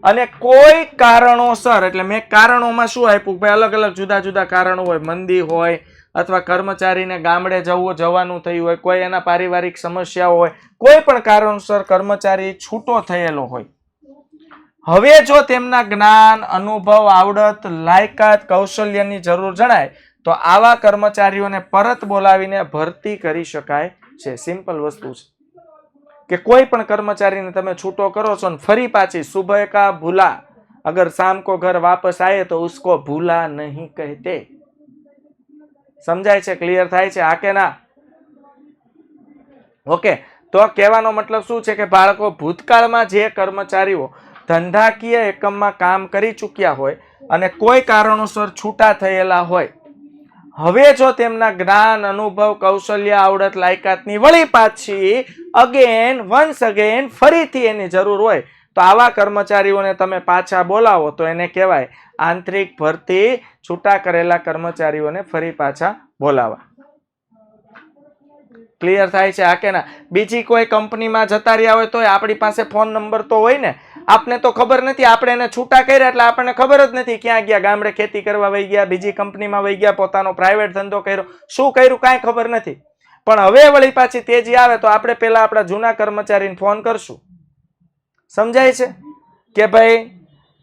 અને કોઈ કારણોસર, એટલે મેં કારણોમાં શું આપ્યું ભાઈ, અલગ અલગ જુદા જુદા કારણો હોય, મંદી હોય અથવા કર્મચારીને ગામડે જવાનું થયું હોય, કોઈ એના પારિવારિક સમસ્યાઓ હોય, કોઈ પણ કારણોસર કર્મચારી છૂટો થયેલો હોય. હવે જો તેમના જ્ઞાન, અનુભવ, આવડત, લાયકાત, કૌશલ્યની જરૂર જણાય તો આવા કર્મચારીઓને પરત બોલાવીને ભરતી કરી શકાય છે. સિમ્પલ વસ્તુ છે કે કોઈ પણ કર્મચારીને તમે છૂટો કરો છો ને ફરી પાછી સુબહ કા ભૂલા અગર શામ को घर वापस आए तो उसको भूला नहीं कहते. સમજાય છે? ક્લિયર થાય છે? આ કે ના? ઓકે. તો કહેવાનો મતલબ શું છે કે બાળકો, ભૂતકાળમાં જે કર્મચારીઓ ધંધાકીય એકમમાં કામ કરી ચૂક્યા હોય અને કોઈ કારણોસર છૂટા થયેલા હોય, હવે જો તેમના જ્ઞાન, અનુભવ, કૌશલ્ય, આવડત, લાયકાતની વળી પાછી વન્સ અગેન ફરીથી એની જરૂર હોય તો આવા કર્મચારીઓને તમે પાછા બોલાવો તો એને કહેવાય આંતરિક ભરતી. છૂટા કરેલા કર્મચારીઓને ફરી પાછા બોલાવા. ક્લિયર થાય છે? આ કે ના? બીજી કોઈ કંપનીમાં જતા રહ્યા હોય તો આપણી પાસે ફોન નંબર તો હોય ને. આપને તો ખબર નથી, આપણે એને છૂટા કર્યા એટલે આપણને ખબર જ નથી ક્યાં ગયા. ગામડે ખેતી કરવા વહી ગયા, બીજી કંપનીમાં વહી ગયા, પોતાનો પ્રાઇવેટ ધંધો કર્યો, શું કર્યું કાંઈ ખબર નથી. પણ હવે વળી પાછી તેજી આવે તો આપણે પેલા આપણા જૂના કર્મચારીને ફોન કરશું. સમજાય છે કે ભાઈ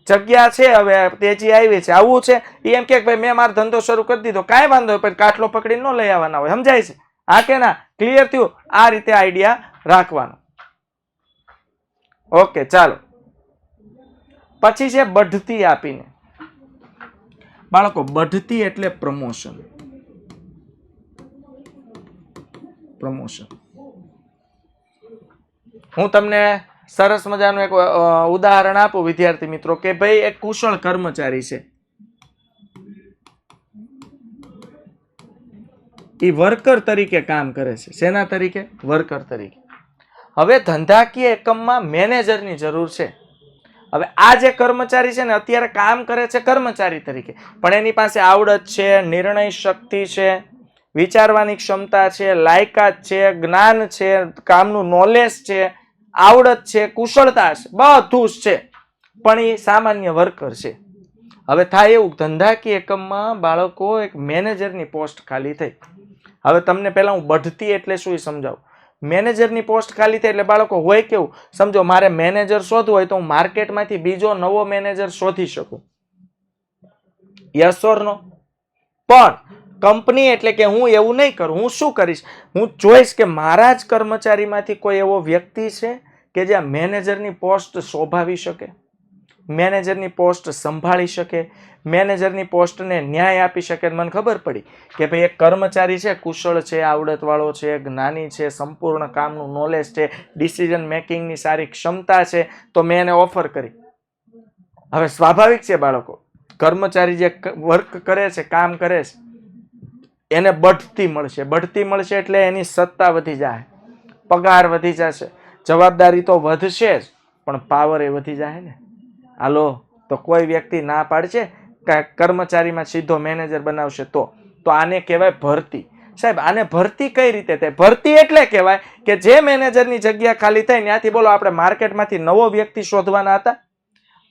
જગ્યા છે, હવે તેજી આવી છે, આવું છે. એમ કે ભાઈ મેં મારો ધંધો શરૂ કરી દીધો, કાંઈ વાંધો હોય, પણ કાટલો પકડીને ન લઈ આવવાના હોય. સમજાય છે? હા કે ના? ક્લિયર થયું? આ રીતે આઈડિયા રાખવાનો. ઓકે, ચાલો. પછી છે બઢતી આપીને. બાળકો, બઢતી એટલે પ્રમોશન. પ્રમોશન. હું તમને સરસ મજાનું એક ઉદાહરણ આપું વિદ્યાર્થી મિત્રો કે ભાઈ એક કુશળ કર્મચારી છે, એ વર્કર તરીકે કામ કરે છે. શેના તરીકે? વર્કર તરીકે. હવે ધંધાકીય એકમમાં મેનેજરની જરૂર છે. હવે આ જે કર્મચારી છે ને અત્યારે કામ કરે છે કર્મચારી તરીકે, પણ એની પાસે આવડત છે, નિર્ણય શક્તિ છે, વિચારવાની ક્ષમતા છે, લાયકાત છે, જ્ઞાન છે, કામનું નોલેજ છે, આવડત છે, કુશળતા છે, બધું જ છે, પણ એ સામાન્ય વર્કર છે. હવે થાય એવું, ધંધાકીય એકમમાં બાળકો એક મેનેજરની પોસ્ટ ખાલી થઈ. હવે તમને પહેલા હું બઢતી એટલે શું એ સમજાવું. મેનેજરની પોસ્ટ ખાલી થઈ એટલે બાળકો હોય કેવું, સમજો મારે મેનેજર શોધવું હોય તો હું માર્કેટમાંથી બીજો નવો મેનેજર શોધી શકું. યસ ઓર નો? પણ કંપની એટલે કે હું એવું નહીં કરું. હું શું કરીશ? હું જોઈશ કે મારા જ કર્મચારીમાંથી કોઈ એવો વ્યક્તિ છે કે જે મેનેજરની પોસ્ટ શોભાવી શકે, મેનેજરની પોસ્ટ સંભાળી શકે, મેનેજરની પોસ્ટને ન્યાય આપી શકે. મને ખબર પડી કે ભાઈ એક કર્મચારી છે, કુશળ છે, આવડતવાળો છે, જ્ઞાની છે, સંપૂર્ણ કામનું નોલેજ છે, ડિસિઝન મેકિંગની સારી ક્ષમતા છે, તો મેં એને ઓફર કરી. હવે સ્વાભાવિક છે બાળકો, કર્મચારી જે વર્ક કરે છે, કામ કરે છે, એને બઢતી મળશે. બઢતી મળશે એટલે એની સત્તા વધી જાય, પગાર વધી જશે, જવાબદારી તો વધશે જ, પણ પાવર એ વધી જાય ને. હાલો, તો કોઈ વ્યક્તિ ના પાડશે કર્મચારીમાં સીધો મેનેજર બનાવશે તો આને કહેવાય ભરતી. સાહેબ, આને ભરતી કઈ રીતે થાય? ભરતી એટલે કહેવાય કે જે મેનેજરની જગ્યા ખાલી થાય ત્યાંથી બોલો આપણે માર્કેટમાંથી નવો વ્યક્તિ શોધવાના હતા,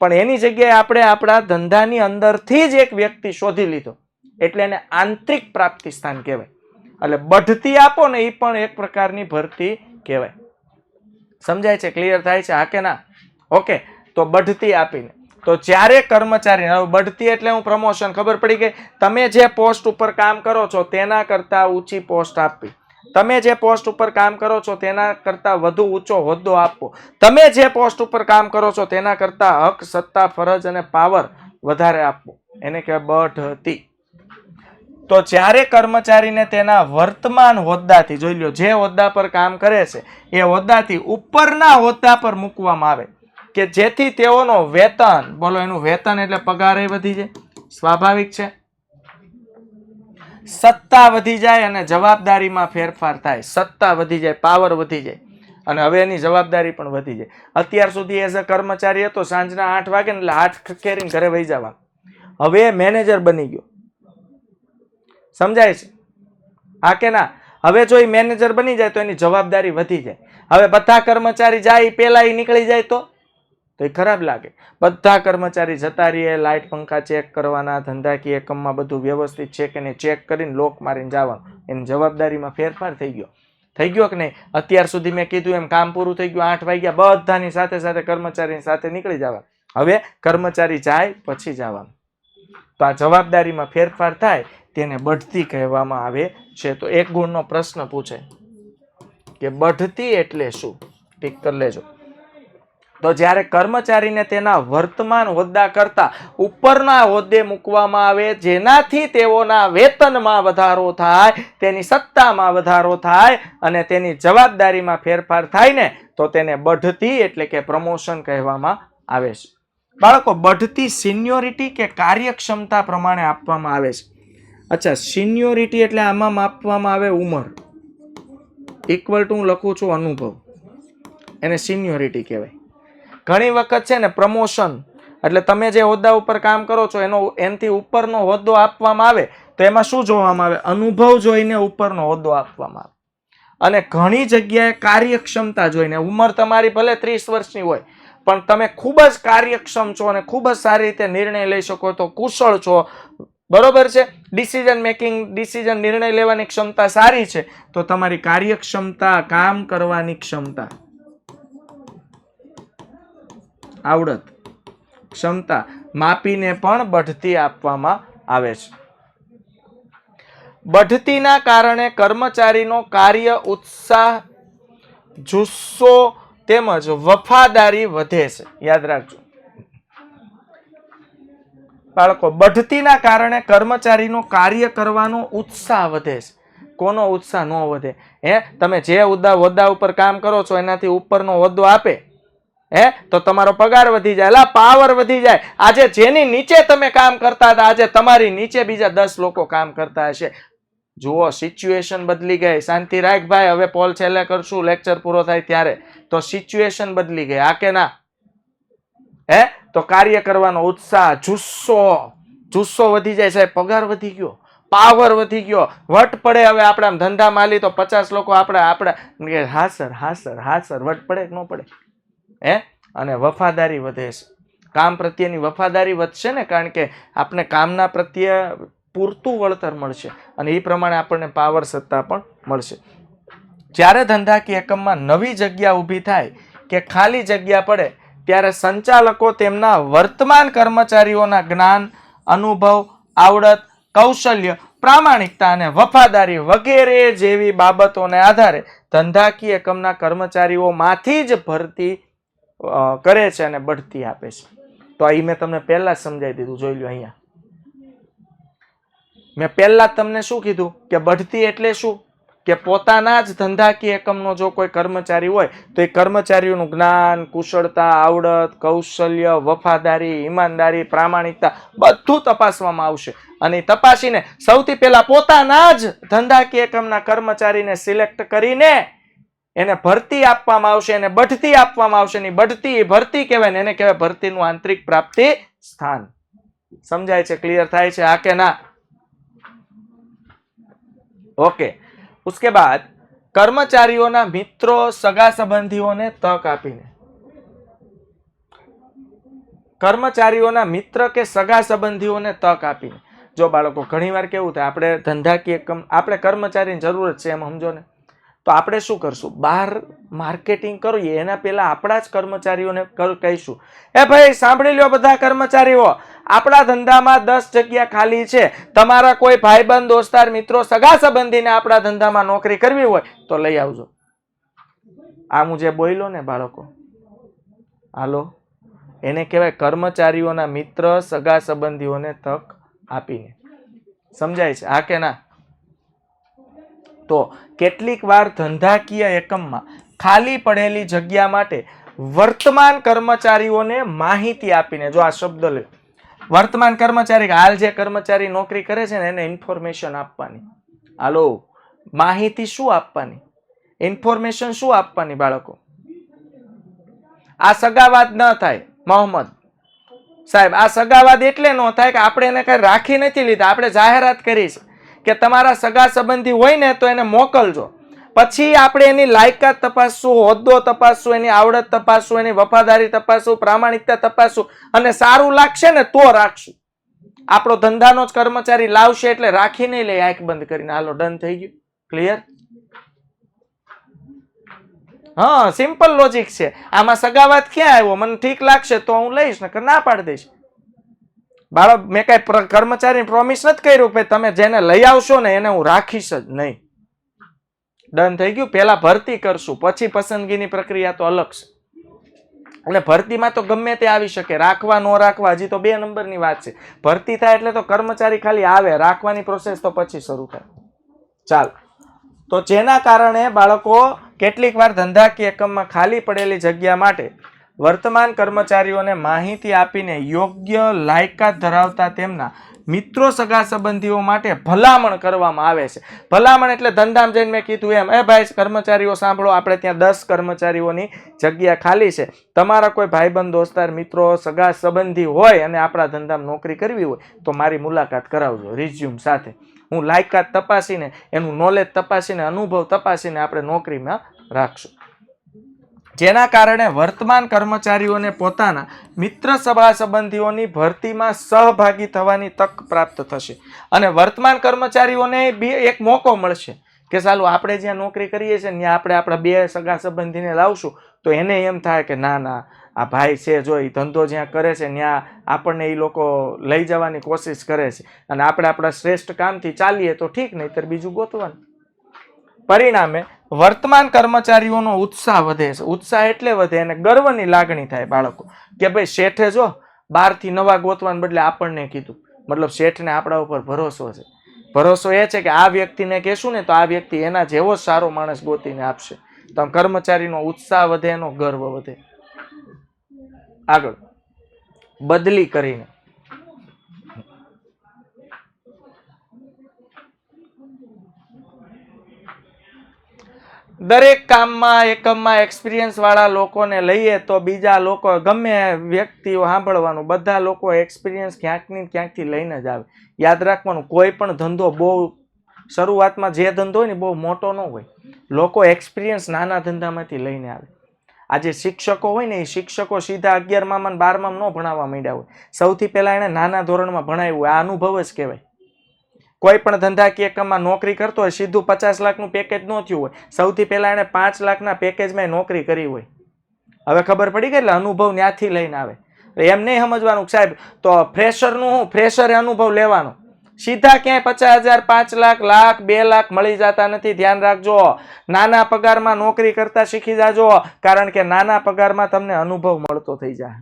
પણ એની જગ્યાએ આપણે આપણા ધંધાની અંદરથી જ એક વ્યક્તિ શોધી લીધો, એટલે એને આંતરિક પ્રાપ્તિ સ્થાન કહેવાય. એટલે બઢતી આપો ને એ પણ એક પ્રકારની ભરતી કહેવાય. સમજાય છે? ક્લિયર થાય છે? હા કે ના? ઓકે. તો બઢતી આપીને. તો જ્યારે કર્મચારી, હવે બઢતી એટલે હું પ્રમોશન, ખબર પડી ગઈ. તમે જે પોસ્ટ ઉપર કામ કરો છો તેના કરતા ઊંચી પોસ્ટ આપવી, તમે જે પોસ્ટ ઉપર કામ કરો છો તેના કરતા વધુ ઊંચો હોદ્દો આપવો, તમે જે પોસ્ટ ઉપર કામ કરો છો તેના કરતા હક, સત્તા, ફરજ અને પાવર વધારે આપવો, એને કહેવાય બઢતી. તો જ્યારે કર્મચારીને તેના વર્તમાન હોદ્દાથી, જોઈ લો, જે હોદ્દા પર કામ કરે છે એ હોદ્દાથી ઉપરના હોદ્દા પર મૂકવામાં આવે કે જેથી તેઓનો વેતન, બોલો, એનું વેતન એટલે પગાર એ વધી જાય, સ્વાભાવિક છે. સત્તા વધી જાય અને જવાબદારીમાં ફેરફાર થાય, સત્તા વધી જાય, પાવર વધી જાય અને હવે એની જવાબદારી પણ વધી જાય. અત્યાર સુધી એઝ અ કર્મચારી હતો, સાંજના 8 વાગે ને એટલે 8 ખેરીને ઘરે વહી જવાનું. હવે મેનેજર બની ગયો, સમજાય છે? હા કે ના? હવે જો એ મેનેજર બની જાય તો એની જવાબદારી વધી જાય. હવે બધા કર્મચારી જાય પેલા એ નીકળી જાય તો એ ખરાબ લાગે. બધા કર્મચારી જતા રહીએ, લાઇટ પંખા ચેક કરવાના, ધંધાકીય એકમમાં બધું વ્યવસ્થિત છે કે નહીં ચેક કરીને લોક મારીને જવાનું. એની જવાબદારીમાં ફેરફાર થઈ ગયો કે નહીં? અત્યાર સુધી મેં કીધું એમ કામ પૂરું થઈ ગયું, 8 વાગ્યા, બધાની સાથે સાથે કર્મચારીની સાથે નીકળી જવાનું. હવે કર્મચારી જાય પછી જવાનું. તો આ જવાબદારીમાં ફેરફાર થાય તેને બઢતી કહેવામાં આવે છે. તો એક ગુણનો પ્રશ્ન પૂછે કે બઢતી એટલે શું? ટીક કરી લેજો. તો જ્યારે કર્મચારીને તેના વર્તમાન હોદ્દા કરતા ઉપરના હોદ્દે મૂકવામાં આવે જેનાથી તેઓના વેતનમાં વધારો થાય, તેની સત્તામાં વધારો થાય અને તેની જવાબદારીમાં ફેરફાર થાય ને, તો તેને બઢતી એટલે કે પ્રમોશન કહેવામાં આવે છે. બાળકો, બઢતી સિનિયોરિટી કે કાર્યક્ષમતા પ્રમાણે આપવામાં આવે છે. અચ્છા, સિનિયોરિટી એટલે આમાં માપવામાં આવે ઉંમર, ઇક્વલ ટુ હું લખું છું અનુભવ, એને સિનિયોરિટી કહેવાય. ઘણી વખત છે ને પ્રમોશન એટલે તમે જે હોદ્દા ઉપર કામ કરો છો એનાથી ઉપરનો હોદ્દો આપવામાં આવે તો એમાં શું જોવામાં આવે? અનુભવ જોઈને ઉપરનો હોદ્દો આપવામાં આવે. અને ઘણી જગ્યાએ કાર્યક્ષમતા જોઈને, ઉંમર તમારી ભલે 30 વર્ષની હોય પણ તમે ખૂબ જ કાર્યક્ષમ છો અને ખૂબ જ સારી રીતે નિર્ણય લઈ શકો તો કુશળ છો, બરોબર છે, ડિસિઝન નિર્ણય લેવાની ક્ષમતા સારી છે, તો તમારી કાર્યક્ષમતા, કામ કરવાની ક્ષમતા, આવડત, ક્ષમતા માપીને પણ બઢતી આપવામાં આવે છે. બઢતીના કારણે કર્મચારીનો કાર્ય ઉત્સાહ, જુસ્સો તેમજ વફાદારી વધે છે. યાદ રાખજો બાળકો, બઢતીના કારણે કર્મચારીનો કાર્ય કરવાનો ઉત્સાહ વધે છે. કોનો ઉત્સાહ ન વધે? તમે જે હોદ્દા ઉપર કામ કરો છો એનાથી ઉપરનો હોદ્દો આપે તો તમારો પગાર વધી જાય, પાવર વધી જાય. આજે જેની નીચે તમે કામ કરતા હતા આજે તમારી નીચે બીજા 10 લોકો કામ કરતા હશે. જુઓ, સિચ્યુએશન બદલી ગઈ. શાંતિ રાખ ભાઈ, હવે પોલ છેલ્લે કરશું, લેક્ચર પૂરો થાય ત્યારે. તો સિચ્યુએશન બદલી ગઈ, હા કે ના? તો કાર્ય કરવાનો ઉત્સાહ, જુસ્સો વધી જાય સાહેબ, પગાર વધી ગયો, પાવર વધી ગયો, વટ પડે. હવે આપણે ધંધા માલી તો 50 લોકો આપણે હા સર વટ પડે કે ન પડે? અને વફાદારી વધે છે. કામ પ્રત્યેની વફાદારી વધશે ને, કારણ કે આપણે કામના પ્રત્યે પૂરતું વળતર મળશે અને એ પ્રમાણે આપણને પાવર, સત્તા પણ મળશે. જ્યારે ધંધાકીય એકમમાં નવી જગ્યા ઊભી થાય કે ખાલી જગ્યા પડે ત્યારે સંચાલકો તેમના વર્તમાન કર્મચારીઓના જ્ઞાન, અનુભવ, આવડત, કૌશલ્ય, પ્રામાણિકતા અને વફાદારી વગેરે જેવી બાબતોને આધારે ધંધાકીય એકમના કર્મચારીઓમાંથી જ ભરતી કરે છે અને બઢતી આપે છે. તો અહીં મેં તમને પહેલા જ સમજાવી દીધું. જોઈ લો, અહીંયા મેં પહેલા તમને શું કીધું કે બઢતી એટલે શું? કે પોતાના જ ધંધાકીય એકમનો જો કોઈ કર્મચારી હોય તો એ કર્મચારીઓનું જ્ઞાન, કુશળતા, આવડત, કૌશલ્ય, વફાદારી, ઈમાનદારી, પ્રામાણિકતા બધું તપાસવામાં આવશે અને તપાસીને સૌથી પહેલા પોતાના જ ધંધાકીય એકમના કર્મચારીને સિલેક્ટ કરીને એને ભરતી આપવામાં આવશે, એને બઢતી આપવામાં આવશે. ની બઢતી ભરતી કહેવાય ને, એને કહેવાય ભરતીનું આંતરિક પ્રાપ્તિ સ્થાન. સમજાય છે? ક્લિયર થાય છે? હા કે ના? ઓકે. उसके बाद કર્મચારીઓના મિત્રો, સગા સંબંધીઓને તક આપીને, કર્મચારીઓના મિત્ર કે સગા સંબંધીઓને તક આપીને. જો બાળકો, ઘણીવાર કેવું થાય, આપણે ધંધાકીય એકમ, આપણે કર્મચારીની જરૂરત છે એમ સમજો ને, તો આપણે શું કરશું? બહાર માર્કેટિંગ કરીએ એના પહેલા આપણા જ કર્મચારીઓને કહીશું, એ ભાઈ સાંભળી લ્યો બધા કર્મચારીઓ, આપણા ધંધામાં 10 જગ્યા ખાલી છે, તમારા કોઈ ભાઈબંધ દોસ્તાર મિત્રો સગા સંબંધીને આપણા ધંધામાં નોકરી કરવી હોય તો લઈ આવજો. આ હું જે બોલ્યો ને બાળકો, હાલો, એને કહેવાય કર્મચારીઓના મિત્ર સગા સંબંધીઓને તક આપીને. સમજાય છે હા કે ના? તો કેટલીક વાર ધંધાકીય એકમમાં ખાલી પડેલી જગ્યા માટે વર્તમાન કર્મચારીઓને માહિતી આપીને, જો આ શબ્દ લે, વર્તમાન કર્મચારી, હાલ જે કર્મચારી નોકરી કરે છે ને એને ઇન્ફોર્મેશન આપવાની. હાલો, માહિતી શું આપવાની? ઇન્ફોર્મેશન શું આપવાની બાળકો? આ સગાવાદ ન થાય મોહમ્મદ સાહેબ, આ સગાવાદ એટલે ન થાય કે આપણે એને કઈ રાખી નથી લીધા, આપણે જાહેરાત કરી છે કે તમારા સગા સંબંધી હોય ને તો એને મોકલજો. પછી આપણે એની લાયકાત તપાસશું, હોદ્દો તપાસશું, એની આવડત તપાસશું, એની વફાદારી તપાસશું, પ્રામાણિકતા તપાસશું, અને સારું લાગશે ને તો રાખશું. આપણો ધંધાનો જ કર્મચારી લાવશે એટલે રાખી નહીં લે આંખ બંધ કરીને. હાલો, ડન થઈ ગયું? ક્લિયર? હા, સિમ્પલ લોજિક છે. આમાં સગાવાત ક્યાં આવ્યો? મને ઠીક લાગશે તો હું લઈશ, ને ના પાડી દઈશ. બાળક, મેં કઈ કર્મચારી પ્રોમિસ નથી કર્યું કે તમે જેને લઈ આવશો ને એને હું રાખીશ જ નહીં. ડન થઈ ગયું? પેલા ભરતી કરશું, પછી પસંદગીની પ્રક્રિયા તો અલગ છે. અને ભરતીમાં તો ગમે તે આવી શકે, રાખવા ન રાખવા હજી તો 2 નંબરની વાત છે. ભરતી થાય એટલે તો કર્મચારી ખાલી આવે, રાખવાની પ્રોસેસ તો પછી શરૂ થાય. ચાલો, તો જેના કારણે બાળકો કેટલીક વાર ધંધાકીય એકમમાં ખાલી પડેલી જગ્યા માટે વર્તમાન કર્મચારીઓને માહિતી આપીને યોગ્ય લાયકાત ધરાવતા તેમના મિત્રો સગા સંબંધીઓ માટે ભલામણ કરવામાં આવે છે. ભલામણ એટલે ધંધામાં જઈને મેં કીધું એમ, એ ભાઈ કર્મચારીઓ સાંભળો, આપણે ત્યાં 10 કર્મચારીઓની જગ્યા ખાલી છે, તમારા કોઈ ભાઈબંધ દોસ્તાર મિત્રો સગા સંબંધી હોય અને આપણા ધંધામાં નોકરી કરવી હોય તો મારી મુલાકાત કરાવજો રિઝ્યુમ સાથે. હું લાયકાત તપાસીને, એનું નોલેજ તપાસીને, અનુભવ તપાસીને આપણે નોકરીમાં રાખશું. જેના કારણે વર્તમાન કર્મચારીઓને પોતાના મિત્ર સભા સંબંધીઓની ભરતીમાં સહભાગી થવાની તક પ્રાપ્ત થશે. અને વર્તમાન કર્મચારીઓને એક મોકો મળશે કે ચાલો આપણે જ્યાં નોકરી કરીએ છીએ ત્યાં આપણે આપણા 2 સગા સંબંધીને લાવશું તો એને એમ થાય કે ના ના, આ ભાઈ છે, જો એ ધંધો જ્યાં કરે છે ત્યાં આપણને એ લોકો લઈ જવાની કોશિશ કરે છે, અને આપણે આપણા શ્રેષ્ઠ કામથી ચાલીએ તો ઠીક, નહીંતર બીજું ગોતવાનું. પરિણામે વર્તમાન કર્મચારીઓનો ઉત્સાહ વધે છે. ઉત્સાહ એટલે વધે અને ગર્વની લાગણી થાય બાળકો કે ભાઈ શેઠે જો 12થી નવા ગોતવાને બદલે આપણને કીધું, મતલબ શેઠને આપણા ઉપર ભરોસો છે. ભરોસો એ છે કે આ વ્યક્તિને કહેશું ને તો આ વ્યક્તિ એના જેવો સારો માણસ ગોતીને આપશે. તો કર્મચારીનો ઉત્સાહ વધે, એનો ગર્વ વધે. આગળ બદલી કરીને દરેક કામમાં એકમમાં એક્સપિરિયન્સ વાળા લોકોને લઈએ તો બીજા લોકો ગમે વ્યક્તિઓ સાંભળવાનું, બધા લોકો એક્સપિરિયન્સ ક્યાંકથી લઈને જ આવે. યાદ રાખવાનું, કોઈ પણ ધંધો બહુ શરૂઆતમાં જે ધંધો હોય ને બહુ મોટો ન હોય. લોકો એક્સપિરિયન્સ નાના ધંધામાંથી લઈને આવે. આજે શિક્ષકો હોય ને, એ શિક્ષકો સીધા 11માં અને 12માં ન ભણાવવા માંડ્યા હોય. સૌથી પહેલા એને નાના ધોરણમાં ભણાવ્યું હોય. આ અનુભવ જ કહેવાય. કોઈ પણ ધંધાકીય એકમમાં નોકરી કરતો હોય, સીધું 50 લાખનું પેકેજ ન થયું હોય, સૌથી પહેલા એને 5 લાખના પેકેજમાં નોકરી કરી હોય. હવે ખબર પડી ગઈ, એટલે અનુભવ ત્યાંથી લઈને આવે. એમ નહીં સમજવાનું સાહેબ તો ફ્રેશરનું હું, ફ્રેશરે અનુભવ લેવાનો. સીધા ક્યાંય 50,000, 5 લાખ, લાખ, 2 લાખ મળી જતા નથી. ધ્યાન રાખજો, નાના પગારમાં નોકરી કરતા શીખી જાજો, કારણ કે નાના પગારમાં તમને અનુભવ મળતો થઈ જાય.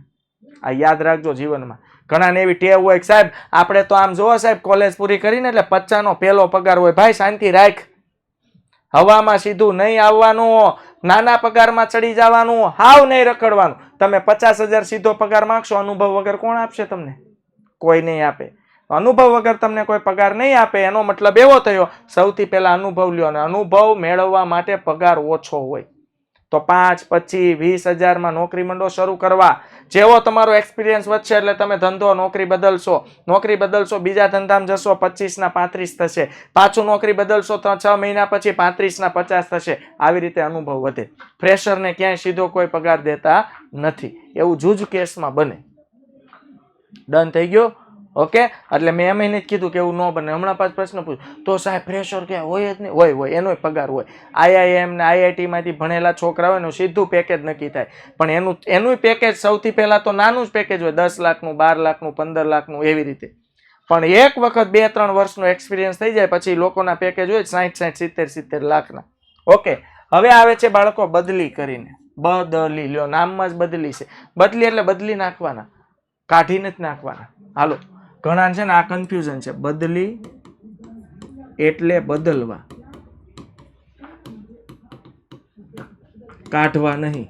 આ યાદ રાખજો જીવનમાં. ઘણાને એવી ટેવ હોય કે સાહેબ આપણે તો આમ જોવો સાહેબ, કોલેજ પૂરી કરીને એટલે 50નો પહેલો પગાર હોય. ભાઈ શાંતિ રાખ, હવામાં સીધું નહીં આવવાનું, નાના પગારમાં ચડી જવાનું, હાવ નહીં રખડવાનું. તમે 50,000 સીધો પગાર માંગશો, અનુભવ વગર કોણ આપશે તમને? કોઈ નહીં આપે. અનુભવ વગર તમને કોઈ પગાર નહીં આપે. એનો મતલબ એવો થયો, સૌથી પહેલા અનુભવ લ્યો, અને અનુભવ મેળવવા માટે પગાર ઓછો હોય તો 5, 25, 20,000માં નોકરી મંડો શરૂ કરવા. જેવો તમારો એક્સપિરિયન્સ વધશે એટલે તમે ધંધો નોકરી બદલશો, બીજા ધંધામાં જશો, 25ના 35 થશે, પાછું નોકરી બદલશો તો 6 મહિના પછી 35ના 50 થશે. આવી રીતે અનુભવ વધે. ફ્રેશરને ક્યાંય સીધો કોઈ પગાર દેતા નથી, એવું જૂજ કેસમાં બને. ડન થઈ ગયો? ઓકે, એટલે મેં એમ જ કીધું કે એવું ન બને. હમણાં પાછો પ્રશ્ન પૂછ તો સાહેબ પ્રેશર કે હોય જ નહીં? હોય એનો પગાર હોય. IIM ને IIT માંથી ભણેલા છોકરા હોય ને સીધું પેકેજ નક્કી થાય, પણ એનું પેકેજ સૌથી પહેલા તો નાનું જ પેકેજ હોય, 10 લાખનું, 12 લાખનું, 15 લાખનું એવી રીતે. પણ એક વખત 2-3 વર્ષનો એક્સપિરિયન્સ થઈ જાય પછી લોકોના પેકેજ હોય 60-60, 70-70 લાખના. ઓકે, હવે આવે છે બાળકો બદલી કરીને. બદલી લ્યો, નામમાં જ બદલી છે. બદલી એટલે બદલી નાખવાના, કાઢીને જ નાખવાના. હાલો, ઘણા છે ને આ કન્ફ્યુઝન છે. બદલી એટલે બદલવા, કાઢવા નહીં.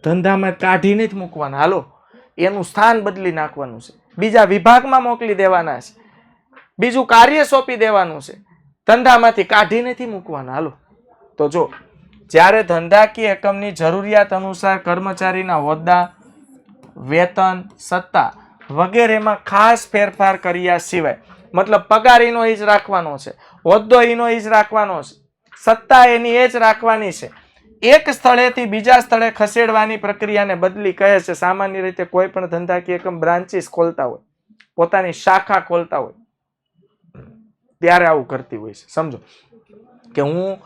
ધંધામાં કાઢીને જ મૂકવાના. હાલો, એનું સ્થાન બદલી નાખવાનું છે, બીજા વિભાગમાં મોકલી દેવાના છે, બીજું કાર્ય સોંપી દેવાનું છે, ધંધામાંથી કાઢી નથી મૂકવાના. હાલો, તો જો જ્યારે ધંધાકીય એકમની જરૂરિયાત અનુસાર કર્મચારીના હોદ્દા, વેતન, સત્તા વગેરેમાં ખાસ ફેરફાર કર્યા સિવાય, મતલબ પગાર એનો એ જ રાખવાનો છે, હોદ્દો એનો એ જ રાખવાનો છે, સત્તા એની એ જ રાખવાની છે. એક સ્થળેથી બીજા સ્થળે ખસેડવાની પ્રક્રિયાને બદલી કહે છે. સામાન્ય રીતે કોઈ પણ ધંધાકીય એકમ બ્રાન્ચીસ ખોલતા હોય, પોતાની શાખા ખોલતા હોય ત્યારે આવું કરતી હોય છે. સમજો કે હું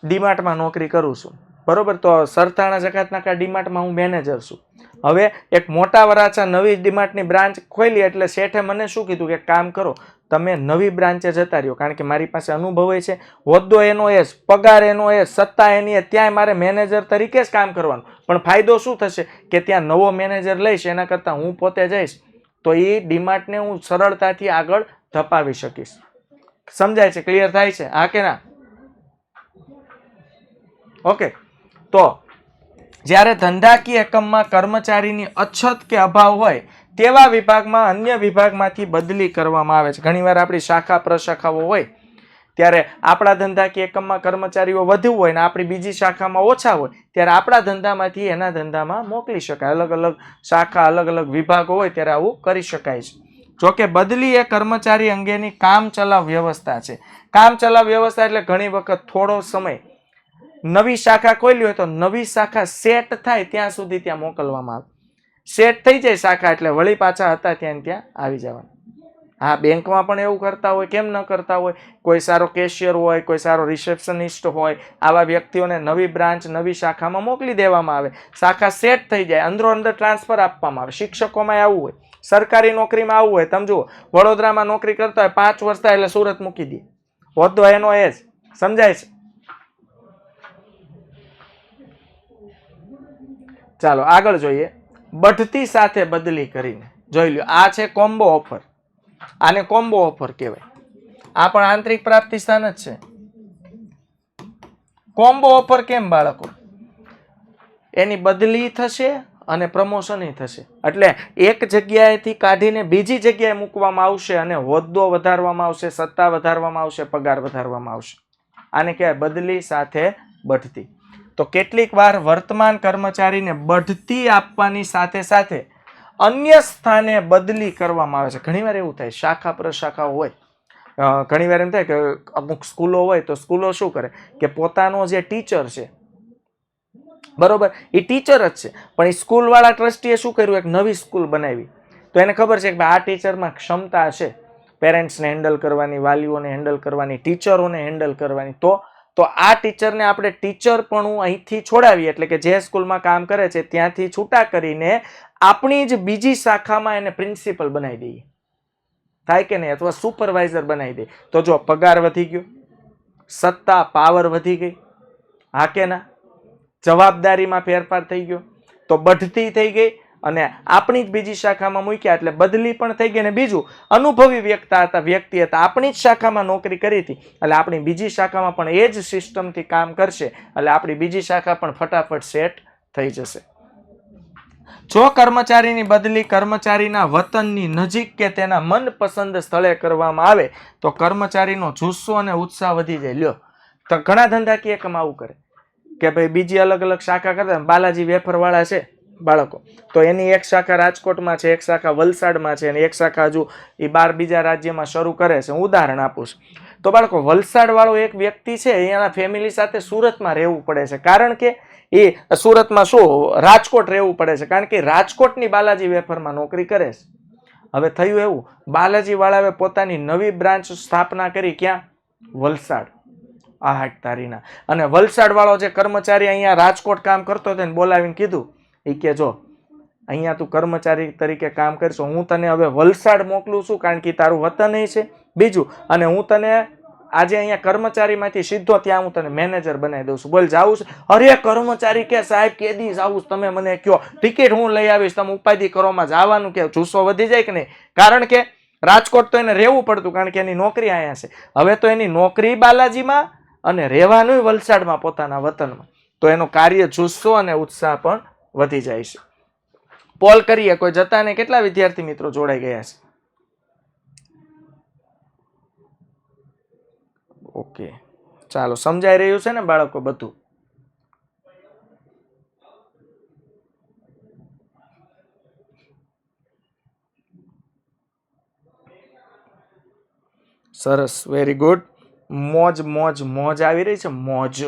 ડીમાર્ટમાં નોકરી કરું છું, બરોબર, તો સરથાણા જકાતનાકા ડીમાર્ટમાં હું મેનેજર છું. હવે એક મોટા વરાછા નવી ડીમાર્ટની બ્રાન્ચ ખોલી એટલે શેઠે મને શું કીધું કે કામ કરો, તમે નવી બ્રાન્ચે જતા રહ્યો, કારણ કે મારી પાસે અનુભવ છે, હોદ્દો એનો એ, પગાર એનો એ, સત્તા એની, ત્યાં મારે મેનેજર તરીકે જ કામ કરવાનું. પણ ફાયદો શું થશે કે ત્યાં નવો મેનેજર લઈશ એના કરતાં હું પોતે જઈશ તો એ ડીમાર્ટને હું સરળતાથી આગળ ધપાવી શકીશ. સમજાય છે? ક્લિયર થાય છે? હા કે ના? ઓકે, તો જ્યારે ધંધાકીય એકમમાં કર્મચારીની અછત કે અભાવ હોય તેવા વિભાગમાં અન્ય વિભાગમાંથી બદલી કરવામાં આવે છે. ઘણીવાર આપણી શાખા પ્રશાખાઓ હોય ત્યારે આપણા ધંધાકીય એકમમાં કર્મચારીઓ વધુ હોય ને આપણી બીજી શાખામાં ઓછા હોય ત્યારે આપણા ધંધામાંથી એના ધંધામાં મોકલી શકાય. અલગ અલગ શાખા, અલગ અલગ વિભાગો હોય ત્યારે આવું કરી શકાય છે. જોકે બદલી એ કર્મચારી અંગેની કામચલાઉ વ્યવસ્થા છે. કામચલાઉ વ્યવસ્થા એટલે ઘણી વખત થોડો સમય નવી શાખા ખોલી હોય તો નવી શાખા સેટ થાય ત્યાં સુધી ત્યાં મોકલવામાં આવે. સેટ થઈ જાય શાખા એટલે વળી પાછા હતા ત્યાં આવી જવાનું. હા, બેંકમાં પણ એવું કરતા હોય, કેમ ન કરતા હોય? કોઈ સારો કેશિયર હોય, કોઈ સારો રિસેપ્શનિસ્ટ હોય, આવા વ્યક્તિઓને નવી બ્રાન્ચ, નવી શાખામાં મોકલી દેવામાં આવે. શાખા સેટ થઈ જાય, અંદરો અંદર ટ્રાન્સફર આપવામાં આવે. શિક્ષકોમાં આવું હોય, સરકારી નોકરીમાં આવું હોય. તમે જુઓ, વડોદરામાં નોકરી કરતા હોય 5 વર્ષ થાય એટલે સુરત મૂકી દે, હોદ્દો એનો એ જ. સમજાય છે? ચાલો આગળ જોઈએ. બઢતી સાથે બદલી કરીને જોઈ લ્યો. આ છે કોમ્બો ઓફર, આને કોમ્બો ઓફર કહેવાય. આ પણ આંતરિક પ્રાપ્તિ સ્થાન જ છે. કોમ્બો ઓફર કેમ બાળકો? એની બદલી થશે અને પ્રમોશન થશે. એટલે એક જગ્યાએથી કાઢીને બીજી જગ્યાએ મૂકવામાં આવશે અને હોદ્દો વધારવામાં આવશે, સત્તા વધારવામાં આવશે, પગાર વધારવામાં આવશે. આને કહેવાય બદલી સાથે બઢતી. તો કેટલીક વાર વર્તમાન કર્મચારીને બઢતી આપવાની સાથે સાથે અન્ય સ્થાને બદલી કરવામાં આવે છે. ઘણીવાર એવું થાય, શાખા પ્રશાખા હોય, ઘણીવાર એમ થાય કે અમુક સ્કૂલો હોય તો સ્કૂલો શું કરે કે પોતાનો જે ટીચર છે, બરોબર, એ ટીચર જ છે, પણ એ સ્કૂલ વાળા ટ્રસ્ટીએ શું કર્યું, એક નવી સ્કૂલ બનાવી. તો એને ખબર છે કે આ ટીચરમાં ક્ષમતા છે પેરેન્ટ્સને હેન્ડલ કરવાની, વાલીઓને હેન્ડલ કરવાની, ટીચરોને હેન્ડલ કરવાની. તો આ ટીચરને આપણે ટીચર પણ અહીંથી છોડાવીએ, એટલે કે જે સ્કૂલમાં કામ કરે છે ત્યાંથી છૂટા કરીને આપણી જ બીજી શાખામાં એને પ્રિન્સિપલ બનાવી દઈએ. થાય કે નહીં? અથવા સુપરવાઇઝર બનાવી દઈએ. તો જો પગાર વધી ગયો, સત્તા પાવર વધી ગઈ. હા કે ના? જવાબદારીમાં ફેરફાર થઈ ગયો, તો બઢતી થઈ ગઈ અને આપણી જ બીજી શાખામાં મૂક્યા એટલે બદલી પણ થઈ ગઈ. અને બીજું, અનુભવી વ્યક્તિ હતા, આપણી જ શાખામાં નોકરી કરી હતી એટલે આપણી બીજી શાખામાં પણ એ જ સિસ્ટમથી કામ કરશે એટલે આપણી બીજી શાખા પણ ફટાફટ સેટ થઈ જશે. જો કર્મચારીની બદલી કર્મચારીના વતનની નજીક કે તેના મનપસંદ સ્થળે કરવામાં આવે તો કર્મચારીનો જુસ્સો અને ઉત્સાહ વધી જાય. લ્યો, તો ઘણા ધંધાકીય એકમ આવું કરે કે ભાઈ બીજી અલગ અલગ શાખા કરતા, બાલાજી વેફર વાળા છે બાળકો, તો એની એક શાખા રાજકોટમાં છે, એક શાખા વલસાડમાં છે અને એક શાખા હજુ એ 12 બીજા રાજ્યમાં શરૂ કરે છે. હું ઉદાહરણ આપું છું. તો બાળકો, વલસાડ વાળો એક વ્યક્તિ છે, એના ફેમિલી સાથે સુરતમાં રહેવું પડે છે, કારણ કે એ સુરતમાં શું રાજકોટ રહેવું પડે છે, કારણ કે રાજકોટની બાલાજી વેફરમાં નોકરી કરે છે. હવે થયું એવું, બાલાજી વાળાએ પોતાની નવી બ્રાન્ચ સ્થાપના કરી. ક્યાં? વલસાડ. આ હાટ તારીના. અને વલસાડ વાળો જે કર્મચારી અહીંયા રાજકોટ કામ કરતો હતો એને બોલાવીને કીધું, એ કે જો અહીંયા તું કર્મચારી તરીકે કામ કરશો, હું તને હવે વલસાડ મોકલું છું, કારણ કે તારું વતન છે. બીજું, અને હું તને આજે અહીંયા કર્મચારીમાંથી સીધો ત્યાં હું તને મેનેજર બનાવી દઉં છું. બોલ જાવું છે? અરે કર્મચારી કે સાહેબ કેદી જાવું તમે મને કયો, ટિકિટ હું લઈ આવીશ, તમે ઉપાધિ કરવામાં જવાનું કે જુસ્સો વધી જાય કે નહીં. કારણ કે રાજકોટ તો એને રહેવું પડતું, કારણ કે એની નોકરી અહીંયા છે. હવે તો એની નોકરી બાલાજીમાં અને રહેવાનું વલસાડમાં, પોતાના વતનમાં. તો એનો કાર્ય જુસ્સો અને ઉત્સાહ પણ વધી જાય છે. પોલ કરીએ, કોઈ જતા ને કેટલા વિદ્યાર્થી મિત્રો જોડાઈ ગયા છે? ઓકે, ચાલો, સમજાઈ રહ્યું છે ને બાળકો બધું? સરસ, વેરી ગુડ. મોજ મોજ મોજ આવી રહી છે, મોજ.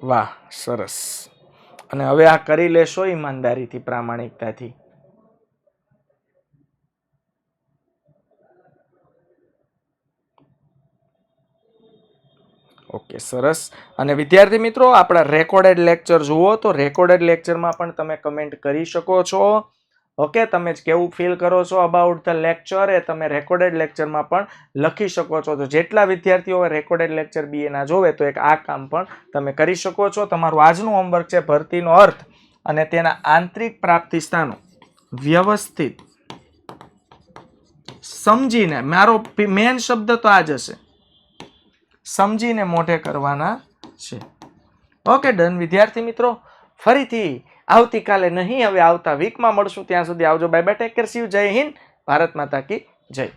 વાહ, સરસ. અને હવે આ કરી લેશો ઈમાનદારીથી, પ્રામાણિકતાથી. ઓકે, સરસ. અને વિદ્યાર્થી મિત્રો, આપણા રેકોર્ડેડ લેક્ચર જુઓ તો રેકોર્ડેડ લેક્ચરમાં પણ તમે કમેન્ટ કરી શકો છો. ઓકે, તમે કેવું ફીલ કરો છો અબાઉટ ધ લેક્ચર એ તમે રેકોર્ડેડ લેક્ચરમાં પણ લખી શકો છો. તો જેટલા વિદ્યાર્થીઓ રેકોર્ડેડ લેક્ચર BA ના જોવે તો એક આ કામ પણ તમે કરી શકો છો. તમારું આજનું હોમવર્ક છે ભરતીનો અર્થ અને તેના આંતરિક પ્રાપ્તિ સ્થાનો વ્યવસ્થિત સમજીને, મારો મેન શબ્દ તો આ જ હશે, સમજીને મોઢે કરવાના છે. ઓકે, ડન વિદ્યાર્થી મિત્રો. ફરીથી આવતીકાલે નહીં, હવે આવતા વીકમાં મળશું. ત્યાં સુધી આવજો. Bye bye, take care, C you. જય હિન્દ, ભારત માતા કી જય.